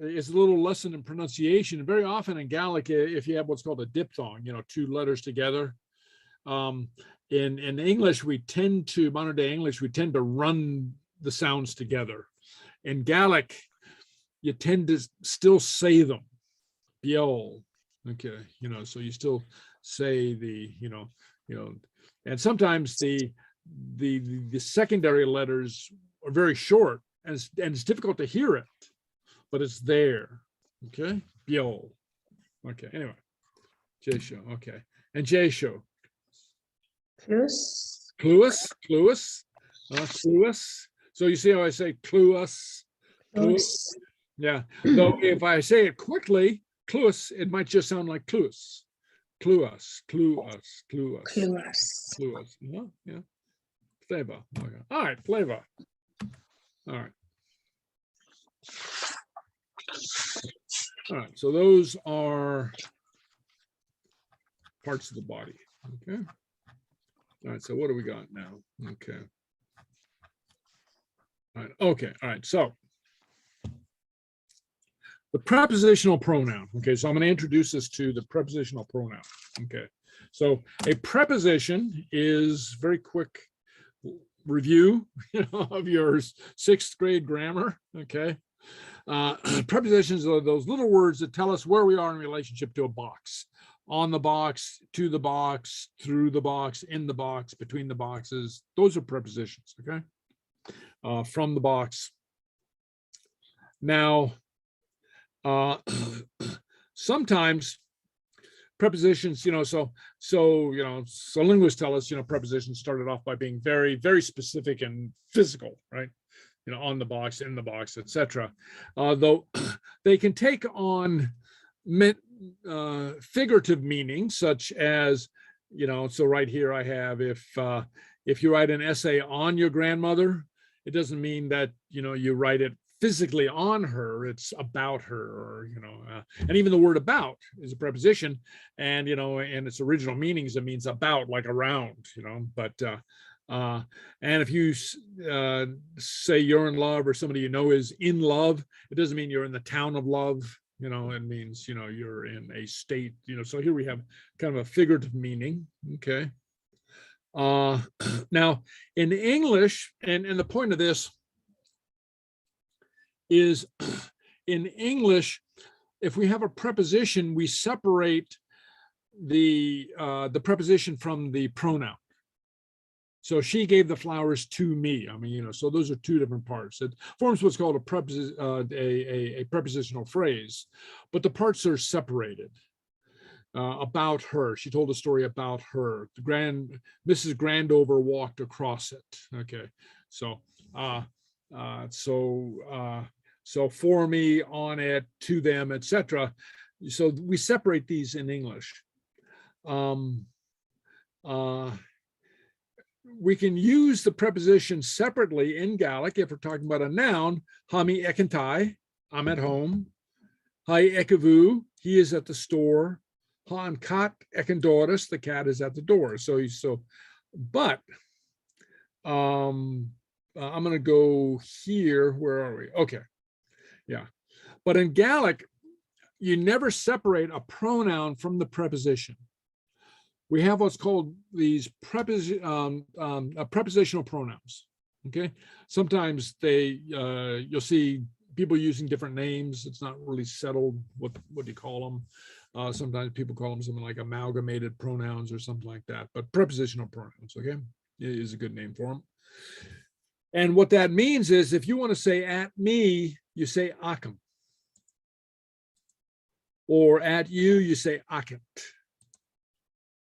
is a little lesson in pronunciation. Very often in Gaelic, if you have what's called a diphthong, two letters together. In English, modern day English, we tend to run the sounds together. In Gaelic, you tend to still say them. Biel. Okay, so you still say the, and sometimes the secondary letters are very short and it's difficult to hear it, but it's there. Okay, Biel. Okay, anyway, J-show. Okay, and J-show. Clus. Cluus. So you see how I say cluus? Clus. Yeah. Though if I say it quickly, cluus, it might just sound like cluus. Cluus. Yeah. Flavor. Okay. All right, flavor. All right. So those are parts of the body. Okay. All right. So what do we got now? Okay. All right. Okay. All right. So the prepositional pronoun. Okay. So I'm going to introduce this to the prepositional pronoun. Okay. So a preposition is very quick review of your 6th grade grammar. Okay. Prepositions are those little words that tell us where we are in relationship to a box. On the box, to the box, through the box, in the box, between the boxes. Those are prepositions. Okay. From the box. Now, Sometimes prepositions, so linguists tell us, prepositions started off by being very, very specific and physical, right? On the box, in the box, etc. Though they can take on figurative meaning, such as, so right here I have, if you write an essay on your grandmother, it doesn't mean that, you write it physically on her, it's about her, or, and even the word about is a preposition, and, in its original meanings, it means about, like around, but, and if you say you're in love, or somebody is in love, it doesn't mean you're in the town of love, it means, you're in a state, so here we have kind of a figurative meaning, okay? Now, in English, and the point of this is, in English, if we have a preposition, we separate the preposition from the pronoun. So she gave the flowers to me. So those are two different parts. It forms what's called a prepositional phrase, but the parts are separated. About her, she told a story about her. Mrs. Grandover walked across it. Okay, so so for me, on it, to them, etc. So we separate these in English. We can use the preposition separately in Gaelic if we're talking about a noun. Hami ekentai, I'm at home. Hai ekavu, he is at the store. Han kat ekendoris, the cat is at the door. But I'm going to go here. Where are we? Okay. Yeah. But in Gaelic, you never separate a pronoun from the preposition. We have what's called these prepositional pronouns. Okay. Sometimes you'll see people using different names. It's not really settled what do you call them. Sometimes people call them something like amalgamated pronouns or something like that. But prepositional pronouns, okay, is a good name for them. And what that means is, if you want to say at me, you say agam. Or at you, you say akent.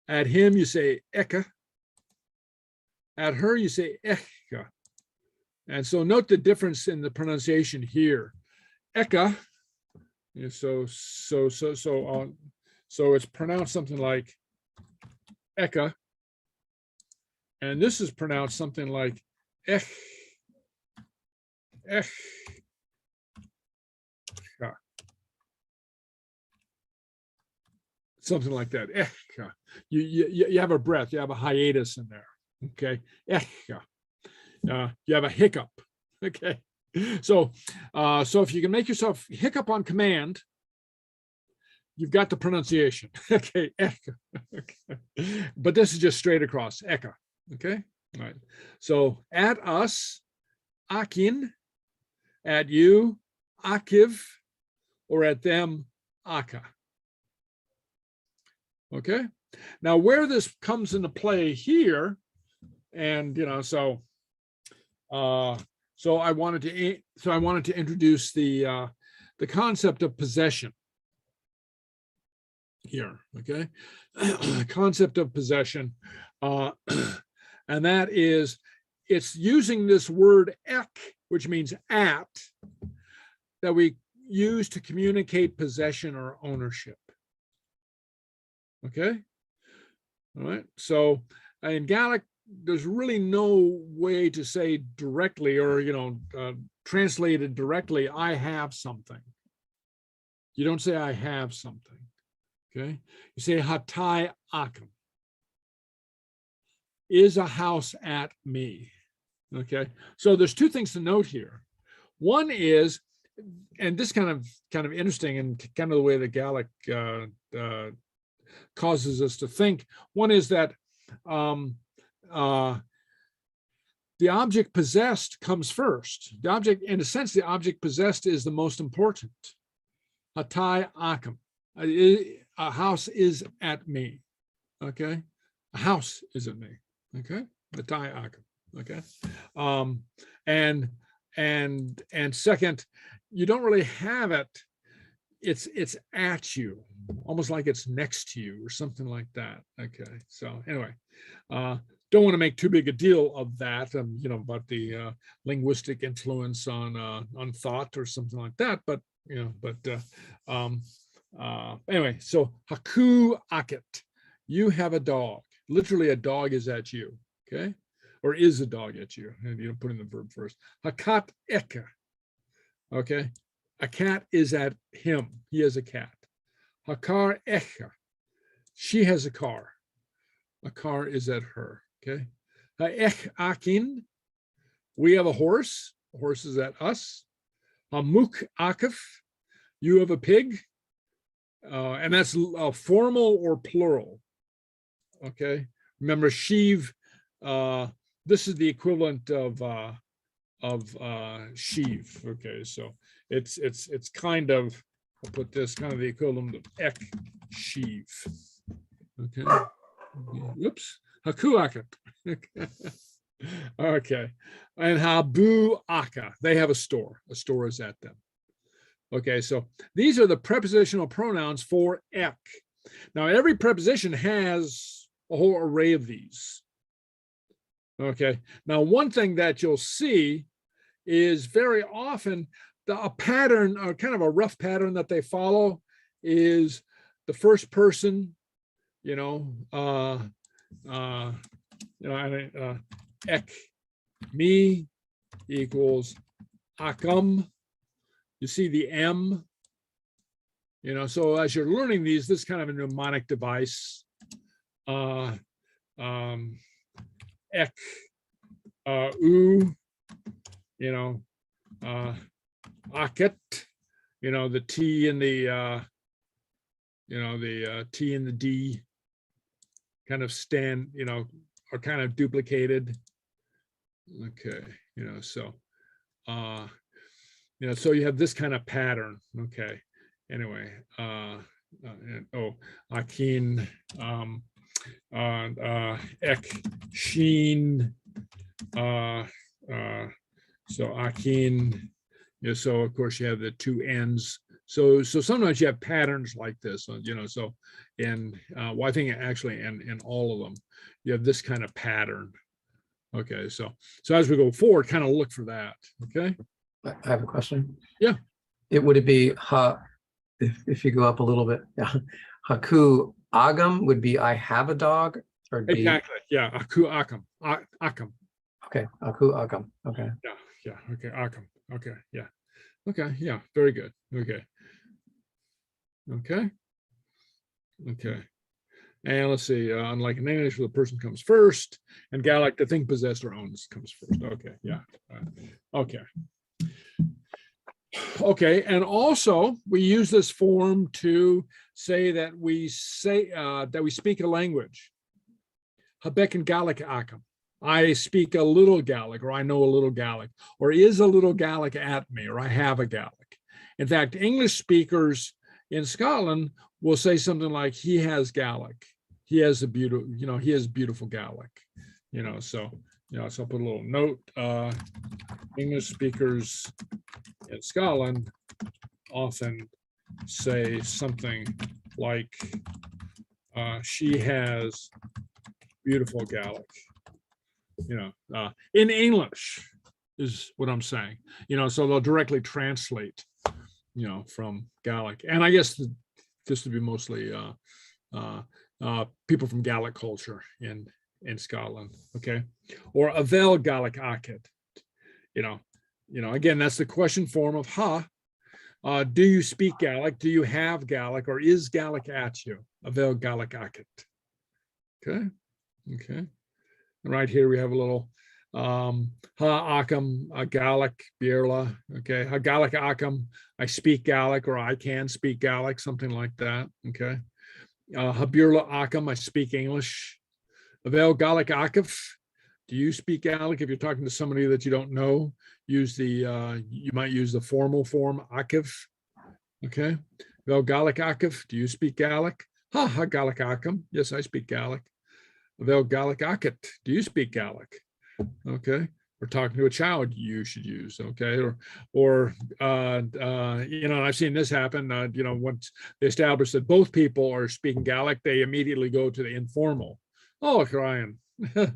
At him, you say eka. At her, you say eka. And so note the difference in the pronunciation here. Eka, so it's pronounced something like eka. And this is pronounced something like ech. Something like that. You have a breath, you have a hiatus in there. Okay. You have a hiccup. Okay. So if you can make yourself hiccup on command, you've got the pronunciation. Okay. Okay. But this is just straight across. Eka. Okay. All right. So at us, akin. At you, akiv. Or at them, aka. Okay. Now, where this comes into play here, and so I wanted to introduce the concept of possession here. Okay, concept of possession, and that is, it's using this word ek, which means at, that we use to communicate possession or ownership. Okay. All right. So in Gaelic, there's really no way to say directly, or translated directly, I have something. You don't say I have something. Okay. You say hatai agam. Is a house at me. Okay. So there's two things to note here. One is, and this kind of interesting, and kind of the way the Gaelic causes us to think. One is that the object possessed comes first. The object, in a sense, the object possessed is the most important. Hatai agam. A house is at me. Okay. A house is at me. Okay. Hatai agam. Okay. And second, you don't really have it it's at you, almost like it's next to you or something like that. Okay, so anyway, don't want to make too big a deal of that, you know, about the linguistic influence on thought or something like that. But you know, anyway, so haku akit, you have a dog. Literally, a dog is at you. Okay, or is a dog at you? And you put in the verb first. Hakat eka. Okay, a cat is at him. He has a cat. Hakar echa, she has a car. A car is at her. Okay. Ha'ech akin, we have a horse. A horse is at us. Hamuk akif, you have a pig. And that's formal or plural. Okay. Remember, sheave. This is the equivalent of sheave. Okay, so it's kind of, I'll put this kind of the equivalent of ek sheave. Okay. Whoops. Haku akat. Okay. And habu aka, they have a store. A store is at them. Okay, so these are the prepositional pronouns for ek. Now, every preposition has a whole array of these. Okay, now one thing that you'll see is very often a pattern, or kind of a rough pattern that they follow, is the first person, ek, me equals agam. You see the M, so as you're learning these, this is kind of a mnemonic device. Ek, aket, the T and the, the T and the D kind of stand, are kind of duplicated. Okay, so, so you have this kind of pattern. Okay, anyway, akin, ek, sheen, so akin, so of course you have the two ends. So sometimes you have patterns like this, so well, I think actually in all of them, you have this kind of pattern. Okay, so as we go forward, kind of look for that. Okay. I have a question. Yeah. Would it be if you go up a little bit, yeah, haku agam would be I have a dog, or Exactly. Yeah. Aku agam. Agam. Okay. Aku agam. Okay. Yeah. Okay. Agam. Okay. Yeah. Okay. Yeah. Very good. Okay. Okay. Okay. And let's see. Unlike in English, where the person comes first, and Gaelic, the thing possessed or owns comes first. Okay. Yeah. Okay. Okay, and also we use this form to say that we speak a language. Habek and Gaelic akam. I speak a little Gaelic, or I know a little Gaelic, or is a little Gaelic at me, or I have a Gaelic. In fact, English speakers in Scotland will say something like, he has Gaelic. He has a beautiful, he has beautiful Gaelic. So I'll put a little note. English speakers in Scotland often say something like, she has beautiful Gaelic. In English is what I'm saying. So they'll directly translate, from Gaelic. And I guess this would be mostly people from Gaelic culture in Scotland. Okay, or avel Gaelic akid. Again, that's the question form of ha. Do you speak Gaelic? Do you have Gaelic, or is Gaelic at you? Avel Gaelic akid. Okay. Okay. Right here we have a little ha akam, a Gaelic bierla. Okay, ha Gaelic akam, I speak Gaelic, or I can speak Gaelic, something like that. Okay, ha bierla akam, I speak English. Avel Gaelic akif, do you speak Gaelic? If you're talking to somebody that you don't know, use the you might use the formal form akif. Okay, Avel Gaelic akif, do you speak Gaelic? Ha Gaelic akam, yes, I speak Gaelic. Avel Gaelic akit, do you speak Gaelic? Okay. or talking to a child, you should use, okay? Or you know, I've seen this happen, you know, once they establish that both people are speaking Gaelic, they immediately go to the informal. Oh, Ryan. Well,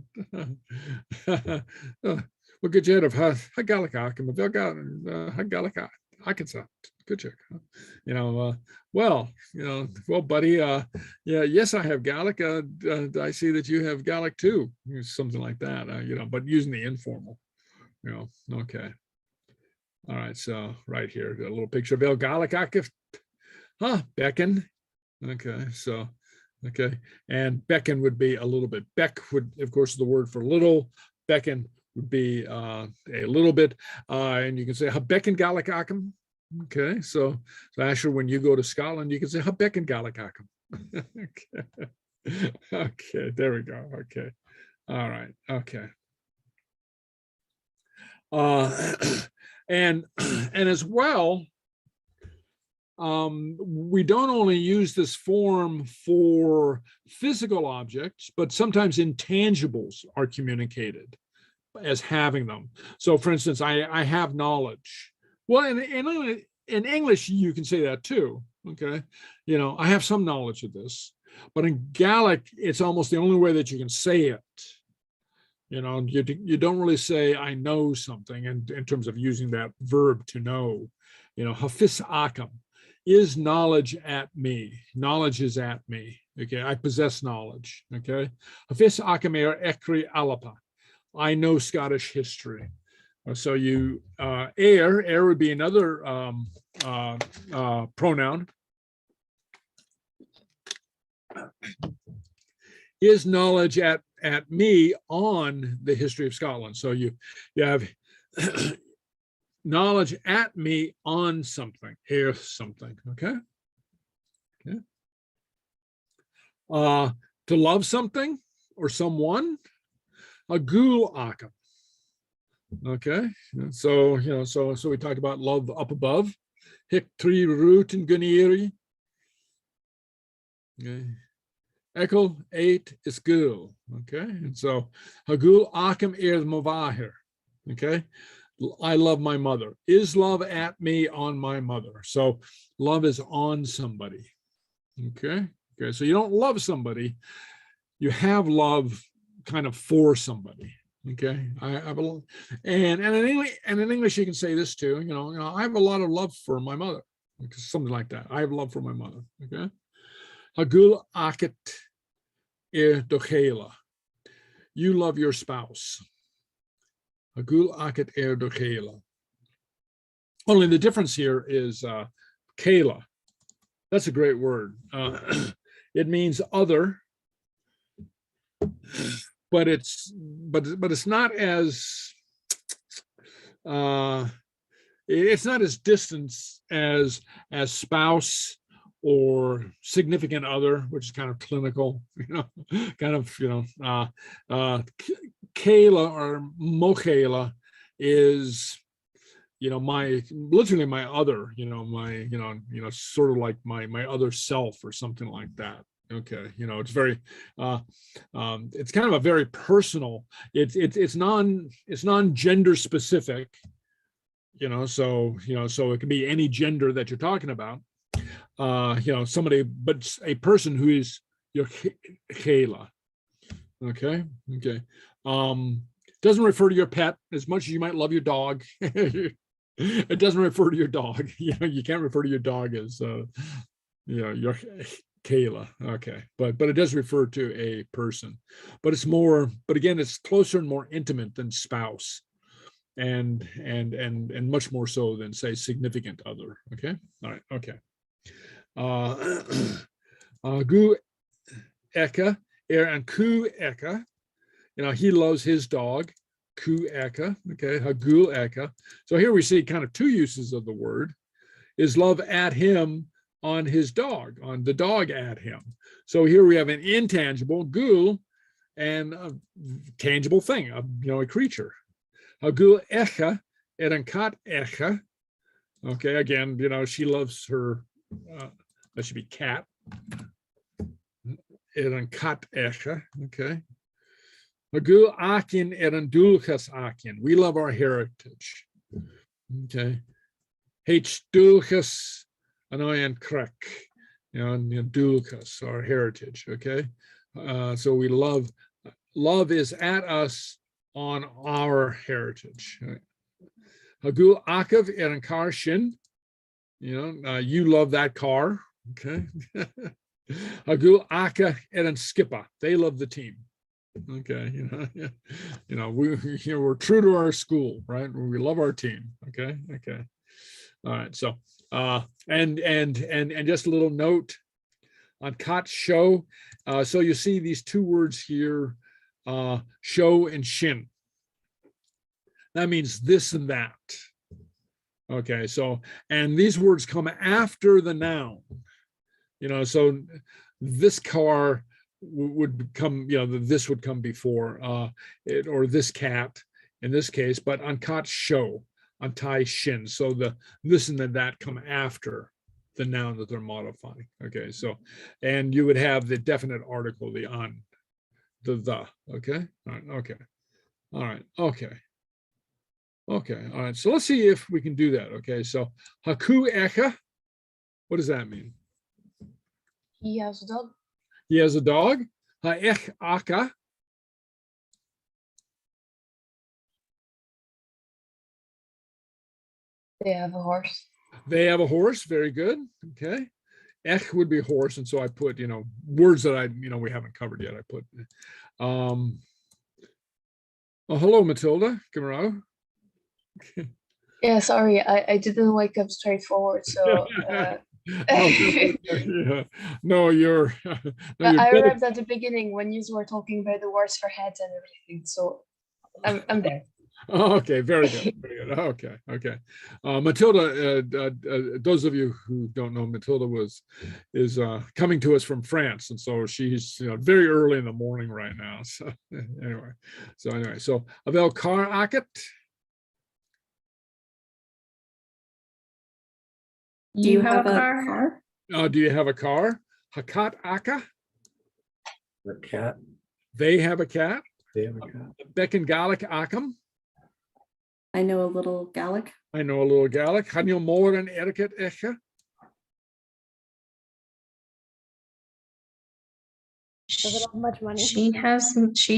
good job of ha Gaelic Agam, ha Gaelic Arkansas. Good check. You know, well, you know, well, buddy, yeah, yes, I have Gaelic. I see that you have Gaelic too, something like that, you know, but using the informal, you know, okay. All right, so right here, got a little picture of El Gaelic Akif, huh, Becken. Okay, so, okay, and Becken would be a little bit, Beck would, of course, the word for little, Becken would be a little bit, and you can say, ha Becken Gaelic Akam. Okay, so Asher, when you go to Scotland, you can say Habeck and Gaelic Agam. Okay. Okay, there we go. Okay. All right. Okay. And as well, we don't only use this form for physical objects, but sometimes intangibles are communicated as having them. So for instance, I have knowledge. Well, in English, you can say that too, okay? You know, I have some knowledge of this, but in Gaelic, it's almost the only way that you can say it. You know, you don't really say, I know something in terms of using that verb to know. You know, hafis akam, is knowledge at me? Knowledge is at me, okay? I possess knowledge, okay? Hafis akam ekri alapa, I know Scottish history. So you, air would be another pronoun. Is knowledge at me on the history of Scotland. So you have knowledge at me on something, air something, okay? Okay. To love something or someone, a gul akam. Okay, so you know, so we talked about love up above. Hick tree root and guniri. Okay. Echo 8 is gul. Okay, and so hagul akam the movahir. Okay, I love my mother. Is love at me on my mother? So love is on somebody. Okay, okay, so you don't love somebody, you have love kind of for somebody. Okay, I have a, and in English you can say this too. You know, I have a lot of love for my mother, something like that. I have love for my mother. Okay, hagul akit dochela. You love your spouse. Hagul akit dochela. Only the difference here is kela. That's a great word. It means other. But it's not as distant as spouse or significant other, which is kind of clinical, you know, kind of, you know, Kayla or Mochela is, you know, literally my other, you know, my, sort of like my other self or something like that. Okay, you know, it's very, it's kind of a very personal. It's non-gender specific, you know. So so it can be any gender that you're talking about. You know, somebody, but a person who is your Kayla. Okay, okay. Doesn't refer to your pet as much as you might love your dog. It doesn't refer to your dog. You know, you can't refer to your dog as, you know, your Kayla. Okay, but it does refer to a person, but it's more, but again, it's closer and more intimate than spouse, and much more so than, say, significant other. Okay, all right, okay. Gu eka and ku eka. You know, he loves his dog. Ku eka. Okay, hagul eka. So here we see kind of two uses of the word. Is love at him on his dog, on the dog at him. So here we have an intangible, gul, and a tangible thing, you know, a creature. Hagul echa, erankat echa. Okay, again, you know, she loves her, that should be cat. Erankat echa, okay. Hagu akin dulchas akin. We love our heritage. Okay. H dulchas anoyan krek. And dulchas, our heritage. Okay. So we love is at us on our heritage. Hagu akav kar shin. You love that car. Okay. Hagu aka skippa. They love the team. Okay. We're true to our school, right? We love our team. Okay. Okay. All right. So, and just a little note on Kot show. So you see these two words here, show and shin. That means this and that. Okay, so, and these words come after the noun, so this car would come, this would come before it, or this cat in this case, but on Kot show, on taigh shin. So the this and that come after the noun that they're modifying. Okay, so, and you would have the definite article, the on, the, okay, all right, okay, all right, okay. Okay, all right, so let's see if we can do that. Okay, so haku echa, what does that mean? He has a dog. He has a dog. Ha-ech aka. They have a horse. They have a horse, very good, okay. Ech would be horse, and so I put, words that we haven't covered yet, I put. Oh, hello, Matilda, Gimaro. Yeah, sorry, I didn't wake up straightforward, so No, you're. I arrived at the beginning when you were talking about the words for heads and everything, so I'm there. Okay, very good, very good. Okay, okay. Matilda, those of you who don't know, Matilda is coming to us from France, and so she's very early in the morning right now. So anyway, so Avel Kar Akit. Do you have a car? Do you have a car? Hakat Aka. A cat. They have a cat. They have a cat. Becken Gaelic Akam. I know a little Gaelic. I know a little Gaelic. Hanyo more and etiquette echa. Doesn't have much money. She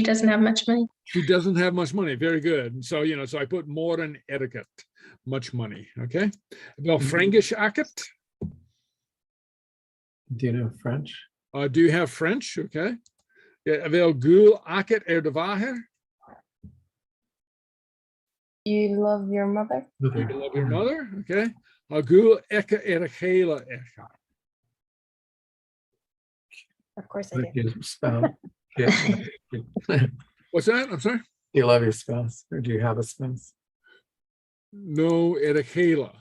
doesn't have much money. She doesn't have much money. Very good. And so, so I put more than etiquette, much money. Okay. Well, Frankish akit. Do you know French? Do you have French? Okay. Wel gul akit de waher. You love your mother? You love your mother. Okay. Gul eka gele echa. Of course I do. Your spouse. Yeah. What's that? I'm sorry. Do you love your spouse, or do you have a spouse? No, erekela.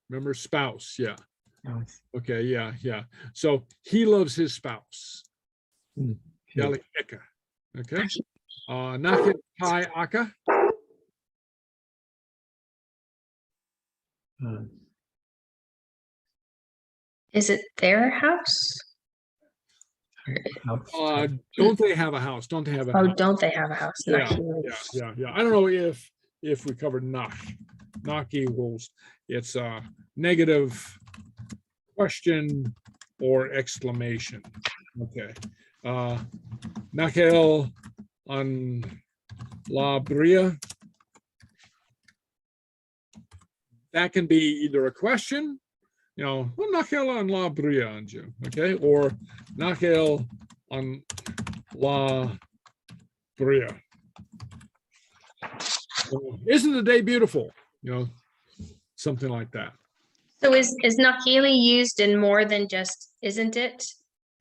Remember spouse, yeah. Nice. Okay, yeah. So he loves his spouse. Hmm. Gaelic eka. Okay. Nakit pai aka. Is it their house? Don't they have a house? Don't they have a house? Oh, don't they have a house? Yeah, Not here. yeah. I don't know if we covered nach. Nach equals, it's a negative question or exclamation. Okay. Nachel on la bria. That can be either a question, well, nachel on la bria on you, okay, or nachel on la bria. Isn't the day beautiful? Something like that. So is Nakili used in more than just isn't it?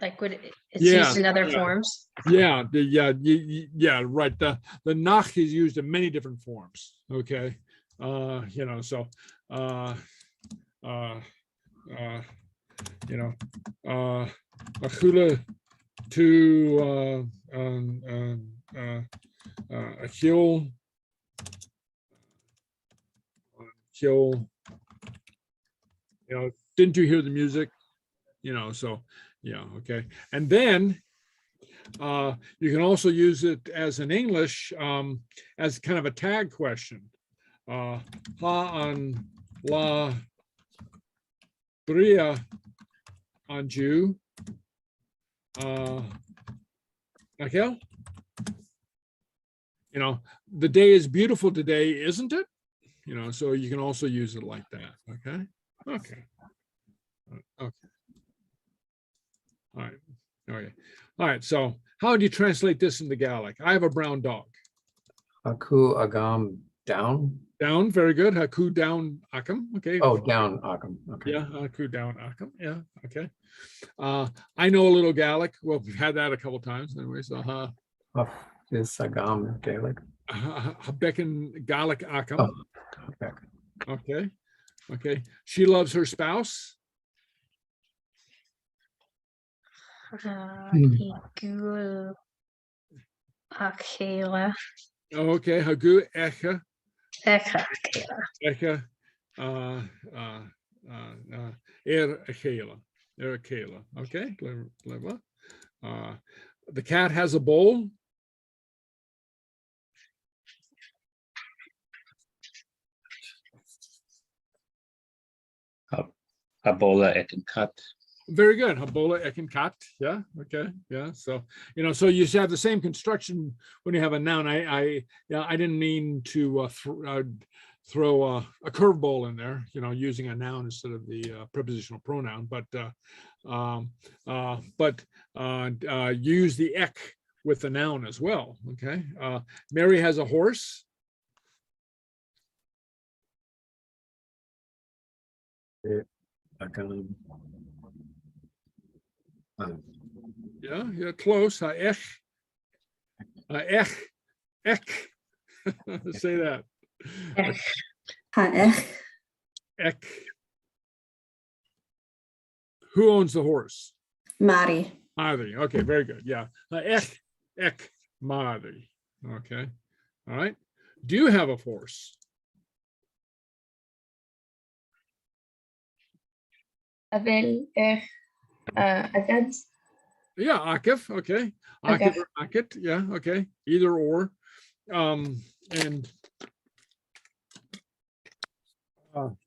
Like it's Yeah, used in other yeah. forms? Yeah, right. The nach is used in many different forms. Okay. So achula to achil. Didn't you hear the music? So yeah, okay. And then You can also use it as in English as kind of a tag question. Ha an la bria anju. Gael? You know, the day is beautiful today, isn't it? You know, so you can also use it like that. Okay. Okay. Okay. All right. Okay. All right. So how do you translate this into Gaelic? I have a brown dog. Haku agam down. Down. Very good. Haku down agam. Okay. Oh, down agam. Okay. Yeah. Haku down agam. Yeah. Okay. I know a little Gaelic. Well, we've had that a couple times anyway. So Is agam Gaelic? Habekin Gaelic agam. Oh, okay. Okay. Okay. She loves her spouse. Igul Achela. Okay. Hagu echa. Echa. Echa. Achela. Achela. Okay. Clever. The cat has a bowl. Abola etin cut. Very good. Habola ekin kat. Yeah. Okay. Yeah. So, you know, so you have the same construction when you have a noun. I didn't mean to throw a curveball in there, you know, using a noun instead of the prepositional pronoun, but use the ek with the noun as well. Okay. Mary has a horse. Agam. Yeah, close. Ek. Ek. Say that. Ek. Who owns the horse? Mari. Mari. Okay, very good. Yeah. Ek Mari. Okay. All right. Do you have a horse? Avel Agad. Yeah, Akif. Okay. Akif or Akit. Yeah. Okay. Either or. And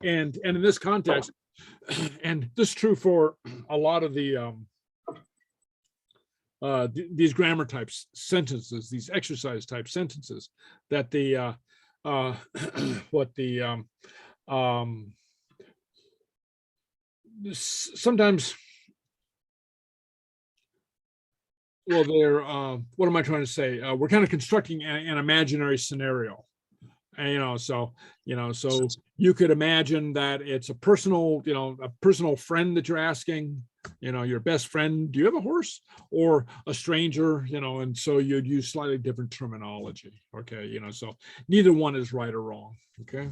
in this context, and this is true for a lot of the these grammar types sentences, these exercise type sentences, that the sometimes, well, they're what am I trying to say? We're kind of constructing an imaginary scenario. And, so you could imagine that it's a personal friend that you're asking, your best friend, do you have a horse? Or a stranger, and so you'd use slightly different terminology. Okay, so neither one is right or wrong. Okay,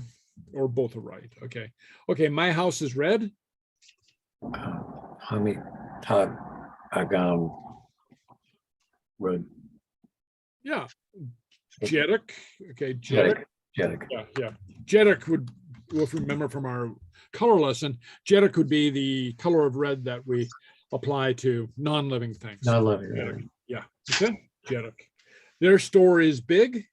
or both are right. Okay. Okay, my house is red. Hami Tag Agam Road. Yeah. Jeddick. Okay, Jeddick. Yeah. Jeddick would, if we remember from our color lesson, Jeddick would be the color of red that we apply to non-living things. Non-living. Yeah. Okay. Jeddick. Their store is big.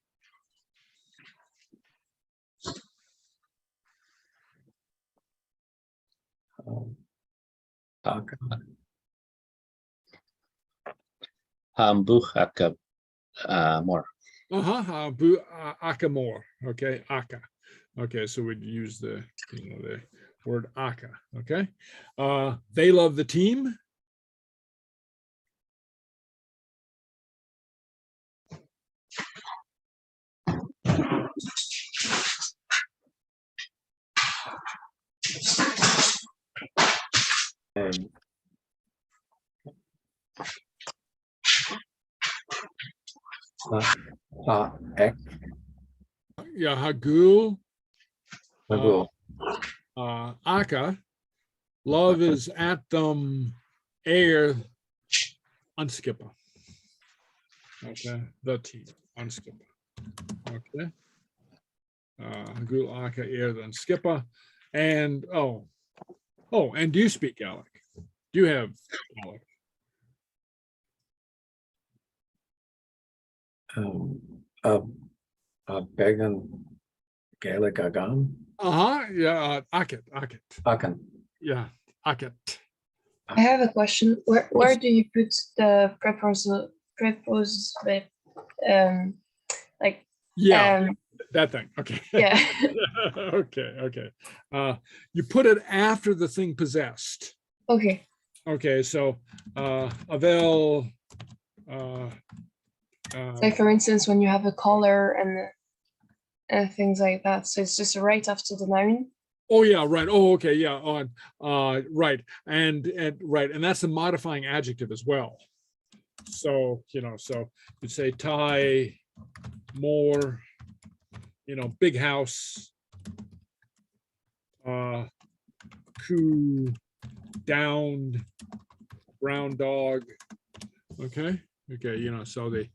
Buchaka more. Akamore. Okay, aka. Okay, so we'd use the the word aka. Okay. They love the team. Ek. Yeah, Hagul. Hagul. Aka. Love is at them air unskipper. Okay, the team unskipper. Okay. Hagul Aka air the unskipper. And and do you speak Gaelic? Do you have Gaelic? A Began Gaelic agam. Yeah, Akit. Akan. Yeah, Akit. I have a question. Where do you put the like Yeah, that thing. Okay. yeah. Okay. You put it after the thing possessed. Okay. Okay, so Avel. Like for instance, when you have a collar and things like that. So it's just right after the noun. Oh yeah, right. Oh, okay, yeah. Right, and right, and that's a modifying adjective as well. So so you'd say taigh, more, big house, coo, downed, brown dog. Okay, so the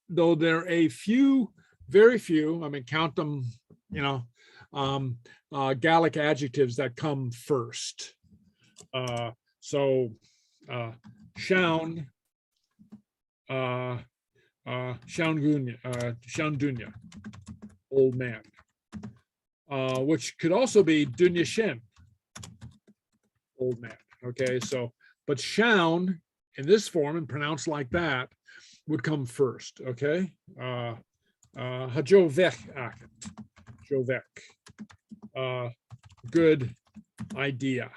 though there are a few, very few, I mean, count them, Gallic adjectives that come first. Shaun, Shaundunya, old man, which could also be Dunya Shin, old man. Okay, so but Shaun in this form and pronounced like that would come first. Okay, Hajovek Akit, Jovek, good idea.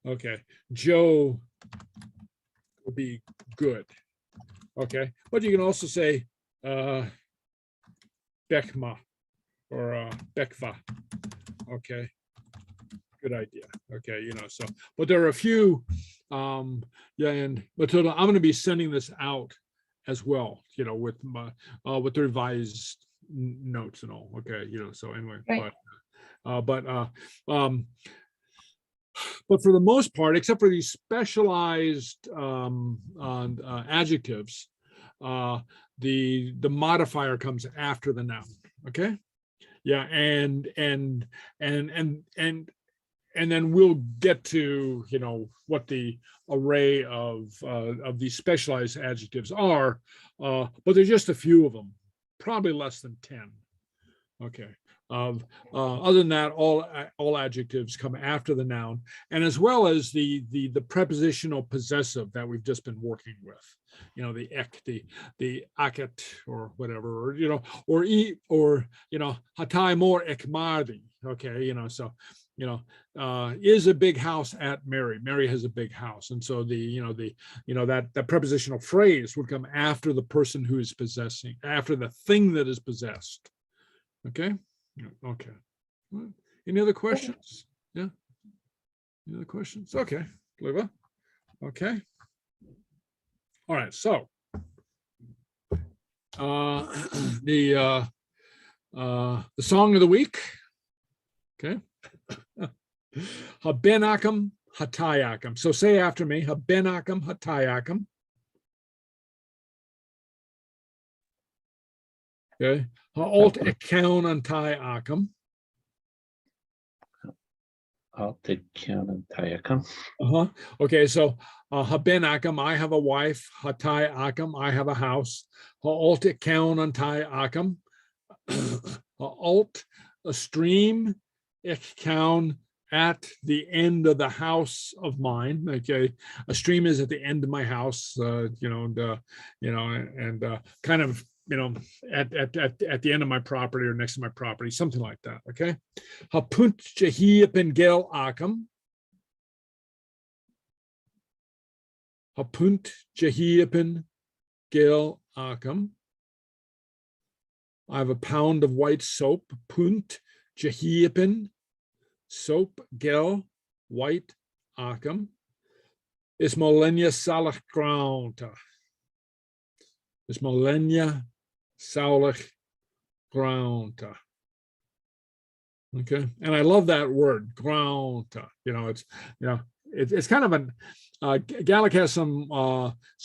Okay, Joe will be good. Okay, but you can also say Bekma or Bekva. Okay, good idea. Okay, so but there are a few. Yeah, and Matilda, I'm going to be sending this out as well. With my with the revised notes and all. Okay, so anyway, Right. But for the most part, except for these specialized adjectives, the modifier comes after the noun. Okay, yeah, and then we'll get to what the array of these specialized adjectives are, but there's just a few of them, probably less than 10. Okay. Other than that, all adjectives come after the noun, and as well as the prepositional possessive that we've just been working with. The ek, the akit, or whatever, or hatai more ekmardi. Okay, so is a big house at Mary. Mary has a big house, and so that prepositional phrase would come after the person who is possessing, after the thing that is possessed. Okay. Okay. Any other questions? Yeah. Any other questions? Okay, Liva. Okay. All right. So the song of the week. Okay. Habenakam hatayakam. So say after me. Habenakam hatayakam. Okay. Alt account antai akam. Alt account antai akam. Okay, so haben akam, I have a wife. Hatai akam, I have a house. Alt account antai akam. Alt, a stream. Account at the end of the house of mine. Okay, a stream is at the end of my house. And kind of. At the end of my property or next to my property, something like that. Okay. Hapunt jahiapen gel akam. Hapunt jahiapen gel akam. I have a pound of white soap. Punt jahiapen soap gel white akam. Ismolenia salach grounta. Ismolenia Saulich grounta. Okay, and I love that word grounta. It's kind of an Gaelic has some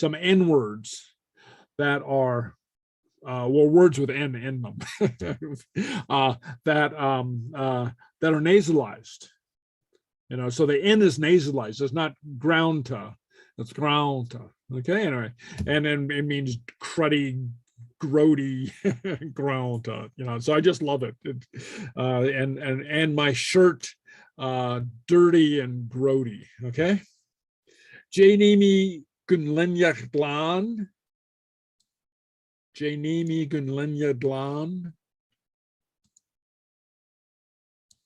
N words that are words with N in them that are nasalized. So the N is nasalized. It's not grounta. That's grounta. Okay, anyway, and then it means cruddy, grody, grounta. So I just love it. And my shirt, dirty and grody. Okay. Janimi Gunlenya Glan. Janimi Gunlenya Glan.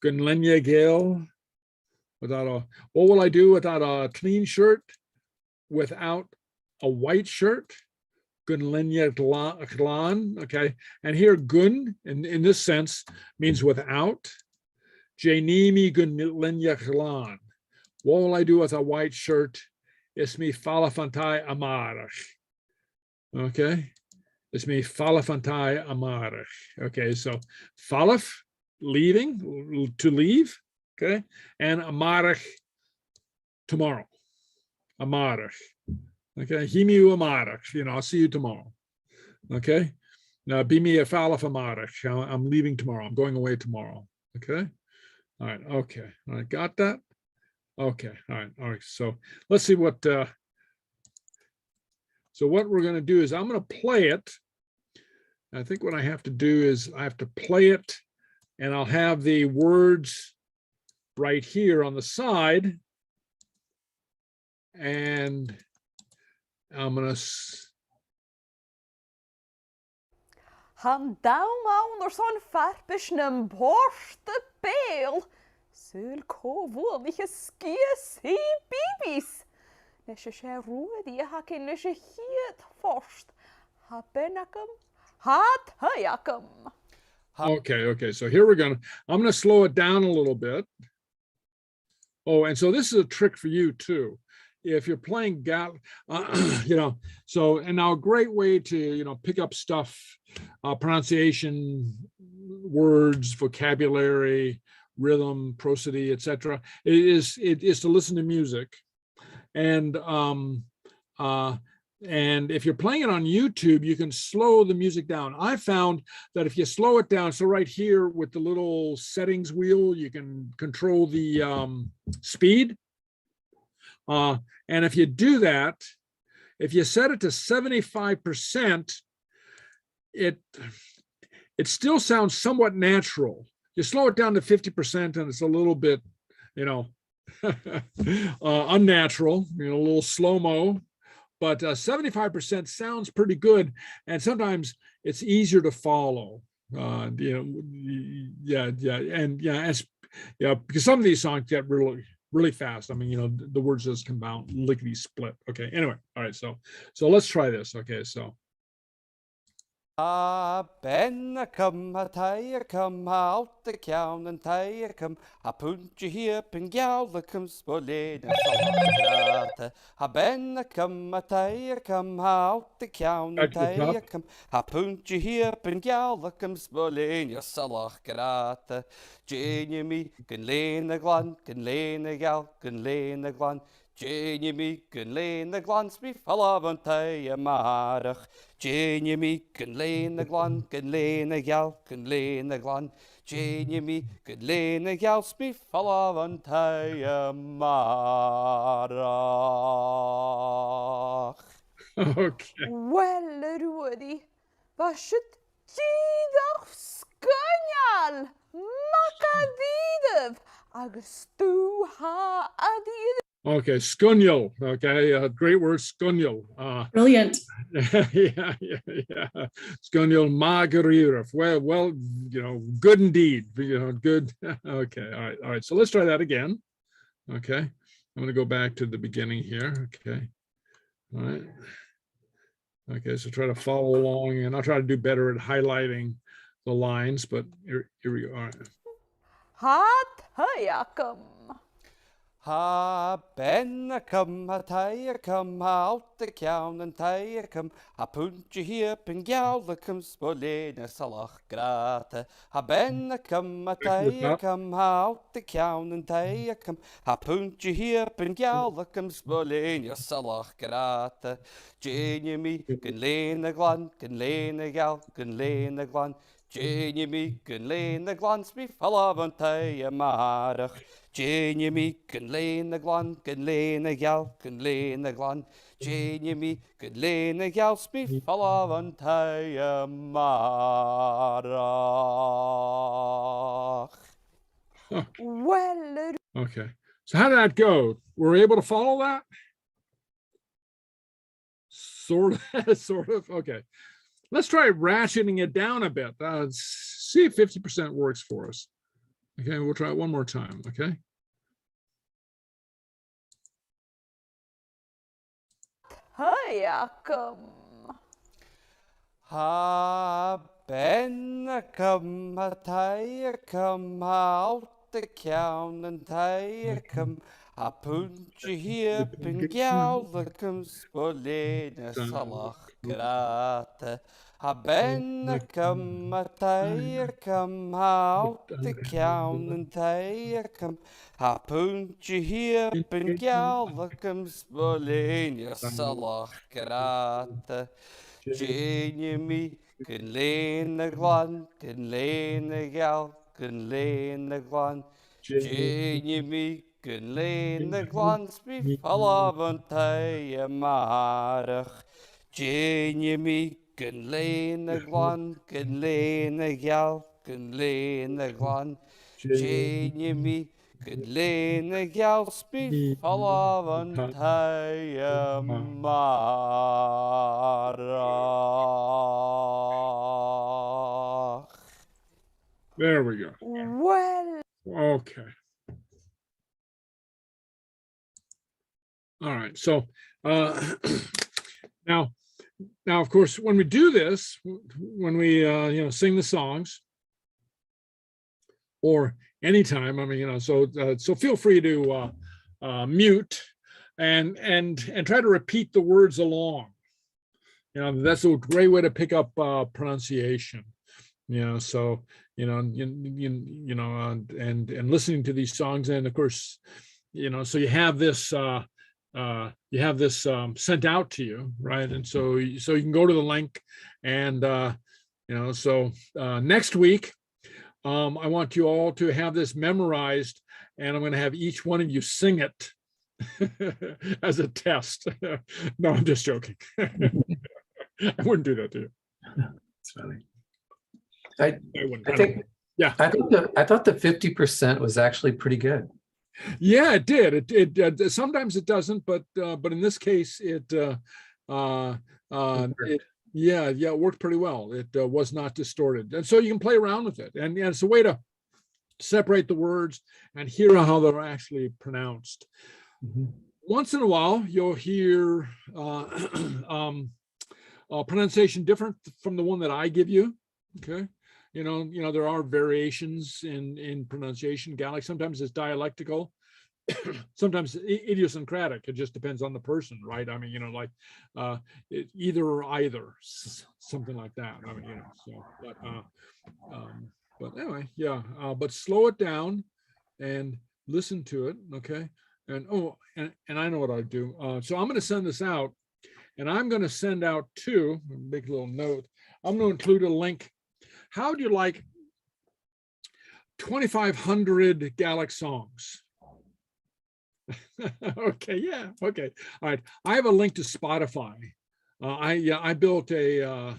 Gunlenya Gael. What will I do without a clean shirt? Without a white shirt? Gunlenya Glan. Okay. And here gun in this sense means without. Janimi Gunlenya Glan. What will I do with a white shirt? Ismi falafantai amarach. Okay. Ismi falafantai amarach. Okay. So falaf, leaving, to leave. Okay. And amarach, tomorrow. Amarach. Okay. Himiu amarach. I'll see you tomorrow. Okay. Now be me a falaf amarach. I'm leaving tomorrow. I'm going away tomorrow. Okay. All right. Okay. All right. Got that? Okay. All right. All right. So let's see what, so what we're going to do is I'm going to play it. I think what I have to do is I have to play it, and I'll have the words right here on the side. And I'm going to. Han down or sån färpesnum borste bel. Sul kovor ikke skjes i bibis. Nesje skje roedi hakin nesje hiet forst. Ha benakam, hat hayakam. Okay. So here I'm going to slow it down a little bit. Oh, and so this is a trick for you too. If you're playing Gaelic, so, and now a great way to, pick up stuff, pronunciation, words, vocabulary, rhythm, prosody, etc., is to listen to music. And if you're playing it on YouTube, you can slow the music down. I found that if you slow it down, so right here with the little settings wheel, you can control the speed. And if you do that, if you set it to 75%, it still sounds somewhat natural. You slow it down to 50% and it's a little bit, unnatural, a little slow-mo, but 75% sounds pretty good. And sometimes it's easier to follow. Because some of these songs get really fast. I mean, the words just come out lickety split. Okay. Anyway. All right. So let's try this. Okay. So. Benacum, a taigh out the count and taigh a punchy hip and gallicum spolade and salata. A benacum, a taigh out the count and taigh a punchy hip and gallicum spolade your salata. Janie me can lane a glan, can lane a gal, can lane a glan. Janie me can lane a glance me fallavan taigh marach. Janie me can lane a glan, can lane a gal, can lane a glan. Janie me can lane a gal, me fallavan taigh marach. Okay. Well, Rudy, vad should tidach skanyal? Makadidev, agstu ha adid. Okay, skunyal. Okay, great word, skunyal. Brilliant. Yeah. Skunyal Margarita. Well, good indeed. Good. Okay, all right. So let's try that again. Okay, I'm going to go back to the beginning here. Okay, all right. Okay, so try to follow along, and I'll try to do better at highlighting the lines. But here we go. All right. Hat hayakam. Ha benacum, a taigh out the count and taigh a punchy hip and gallicum spolade and salach grata. Ha benacum, a taigh out the count and taigh a punchy hip and gallicum spolade and salach grata. Janie me can lane a glan, can lane a gal, can lane a glan. Janie meek and lane the glance me falavantay a marach. Janie meek and lane the glan can lane a gal can lane a glan. Janie meek and lane a gal me falavantay a marach. Well, Okay. So how did that go? Were we able to follow that? Sort of, sort of. Okay. Let's try ratcheting it down a bit. See if 50% works for us. Okay, we'll try it one more time. Okay. Agam. Ha ben come a tire come out the count and tire come a punch here pin gal the comes bolena salach grata. Ha ben come a tire come out the count and tire come a punch here pin gal the comes bolena salach grata. Janie me can lane the glan, can lane the gal, can lane the glan. Janie me can lane the glans be falavantay a marach. Janie me can lane the glan, can lane the gal, can lane the glan. Janie me can lane the gal speak falavantay a marach. There we go. Well, Okay. All right. So now, of course, when we do this, when we sing the songs, or anytime, I mean, so feel free to mute and try to repeat the words along. That's a great way to pick up pronunciation. So and listening to these songs, and of course, so you have this sent out to you, right? And so you can go to the link, and next week, I want you all to have this memorized, and I'm going to have each one of you sing it as a test. No, I'm just joking. I wouldn't do that to you. It's funny. I thought the 50% was actually pretty good. Yeah, it did. It sometimes it doesn't, but in this case, it worked pretty well. It was not distorted, and so you can play around with it, and it's a way to separate the words and hear how they're actually pronounced. Mm-hmm. Once in a while, you'll hear pronunciation different from the one that I give you. Okay. There are variations in pronunciation. Gaelic, sometimes it's dialectical, sometimes idiosyncratic. It just depends on the person, right? I mean, either or either, something like that. I mean, but anyway, yeah. But slow it down and listen to it, okay? And I know what I do. So I'm going to send this out, and I'm going to send out make a little note. I'm going to include a link. How do you like 2,500 Gaelic songs? Okay, yeah, okay, all right. I have a link to Spotify. I built a I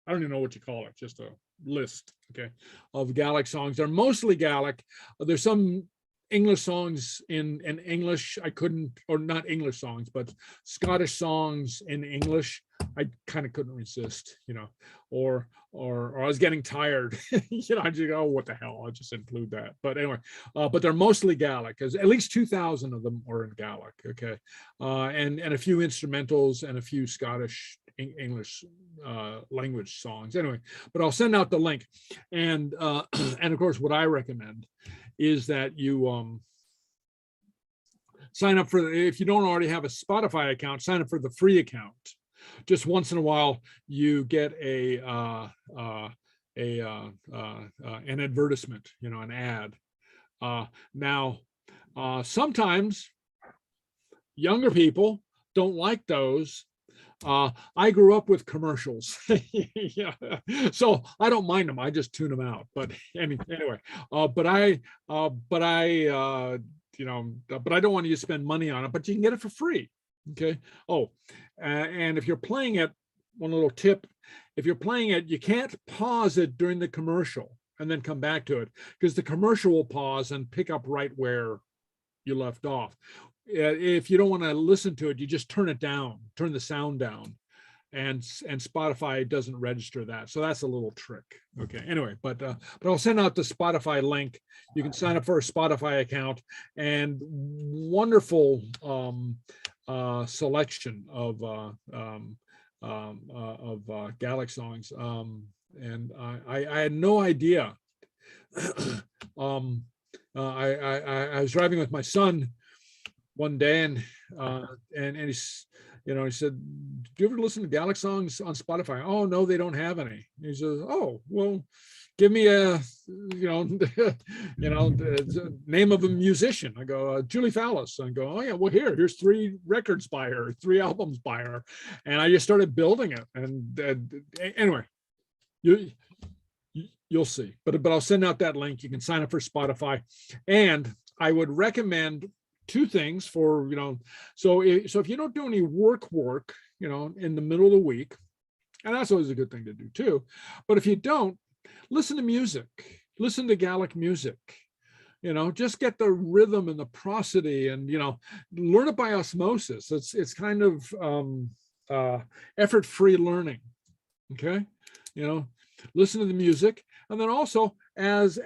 don't even know what you call it, just a list, okay, of Gaelic songs. They're mostly Gaelic. There's some English songs in English. I couldn't, or not English songs, but Scottish songs in English. I kind of couldn't resist, or I was getting tired, I just go, oh, what the hell? I'll just include that. But anyway, but they're mostly Gaelic, because at least 2,000 of them are in Gaelic, okay, and a few instrumentals and a few Scottish English language songs. Anyway, but I'll send out the link, and of course, what I recommend is that you sign up for, if you don't already have a Spotify account, sign up for the free account. Just once in a while, you get an advertisement, an ad. Now, sometimes younger people don't like those I grew up with commercials, yeah, so I don't mind them. I just tune them out. But anyway, but I don't want you to spend money on it. But you can get it for free. Okay. Oh, and if you're playing it, one little tip: if you're playing it, you can't pause it during the commercial and then come back to it, because the commercial will pause and pick up right where you left off. If you don't want to listen to it, you just turn it down, turn the sound down, and Spotify doesn't register that. So that's a little trick. Okay. Anyway, but I'll send out the Spotify link. You can sign up for a Spotify account, and wonderful selection of Gaelic songs. And I had no idea. I was driving with my son one day, and he's, he said, "Do you ever listen to Gaelic songs on Spotify?" "Oh, no, they don't have any." He says, "Oh, well, give me a, the name of a musician." I go, "Julie Fallis." I go, "Oh yeah, well, here's 3 records by her, 3 albums by her," and I just started building it. And anyway, you'll see. But I'll send out that link. You can sign up for Spotify, and I would recommend 2 things for, so if you don't do any work, in the middle of the week, and that's always a good thing to do too. But if you don't, listen to music, listen to Gaelic music, just get the rhythm and the prosody, and, learn it by osmosis. It's kind of effort-free learning. Okay. Listen to the music. And then also, as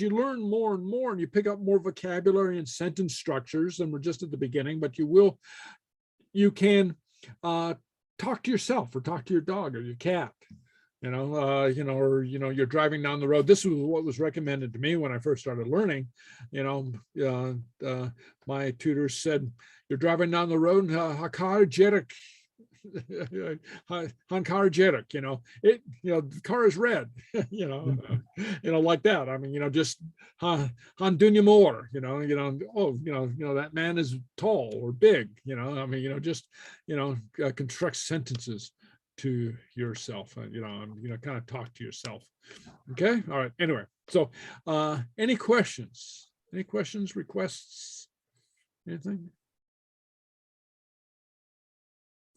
you learn more and more, and you pick up more vocabulary and sentence structures, and we're just at the beginning, but you can talk to yourself, or talk to your dog or your cat, or you're driving down the road. This was what was recommended to me when I first started learning. My tutors said, "You're driving down the road, and Hakar Jerek." Hankar Jerek, the car is red, like that. I mean, just Han Dunya Moore, that man is tall or big, I mean, just, construct sentences to yourself, kind of talk to yourself. Okay. All right. Anyway, so any questions, requests, anything?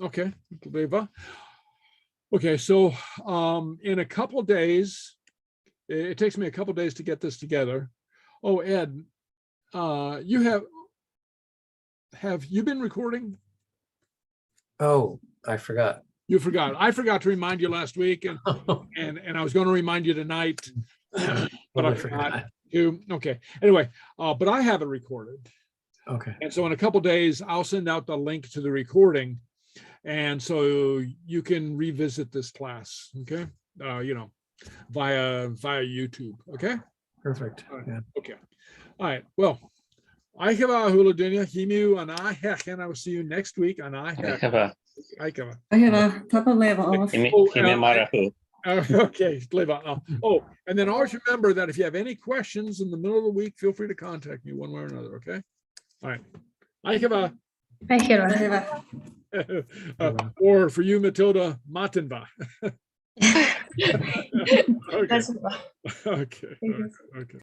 Okay, Leva. Okay, so in a couple of days, it takes me a couple of days to get this together. Oh, Ed, you have you been recording? Oh, I forgot. You forgot. I forgot to remind you last week, and I was going to remind you tonight, but I forgot to. Okay. Anyway, but I have it recorded. Okay. And so in a couple of days, I'll send out the link to the recording. And so you can revisit this class, okay? Via YouTube, okay? Perfect. Yeah. Okay. All right. Well, I have a hula dunya, himu, and I will see you next week. And I have a tapa leva off. Okay, Leva. Oh, and then always remember that if you have any questions in the middle of the week, feel free to contact me one way or another, okay? All right. I have a. Or for you, Matilda, Matinva. Okay. Okay. Okay.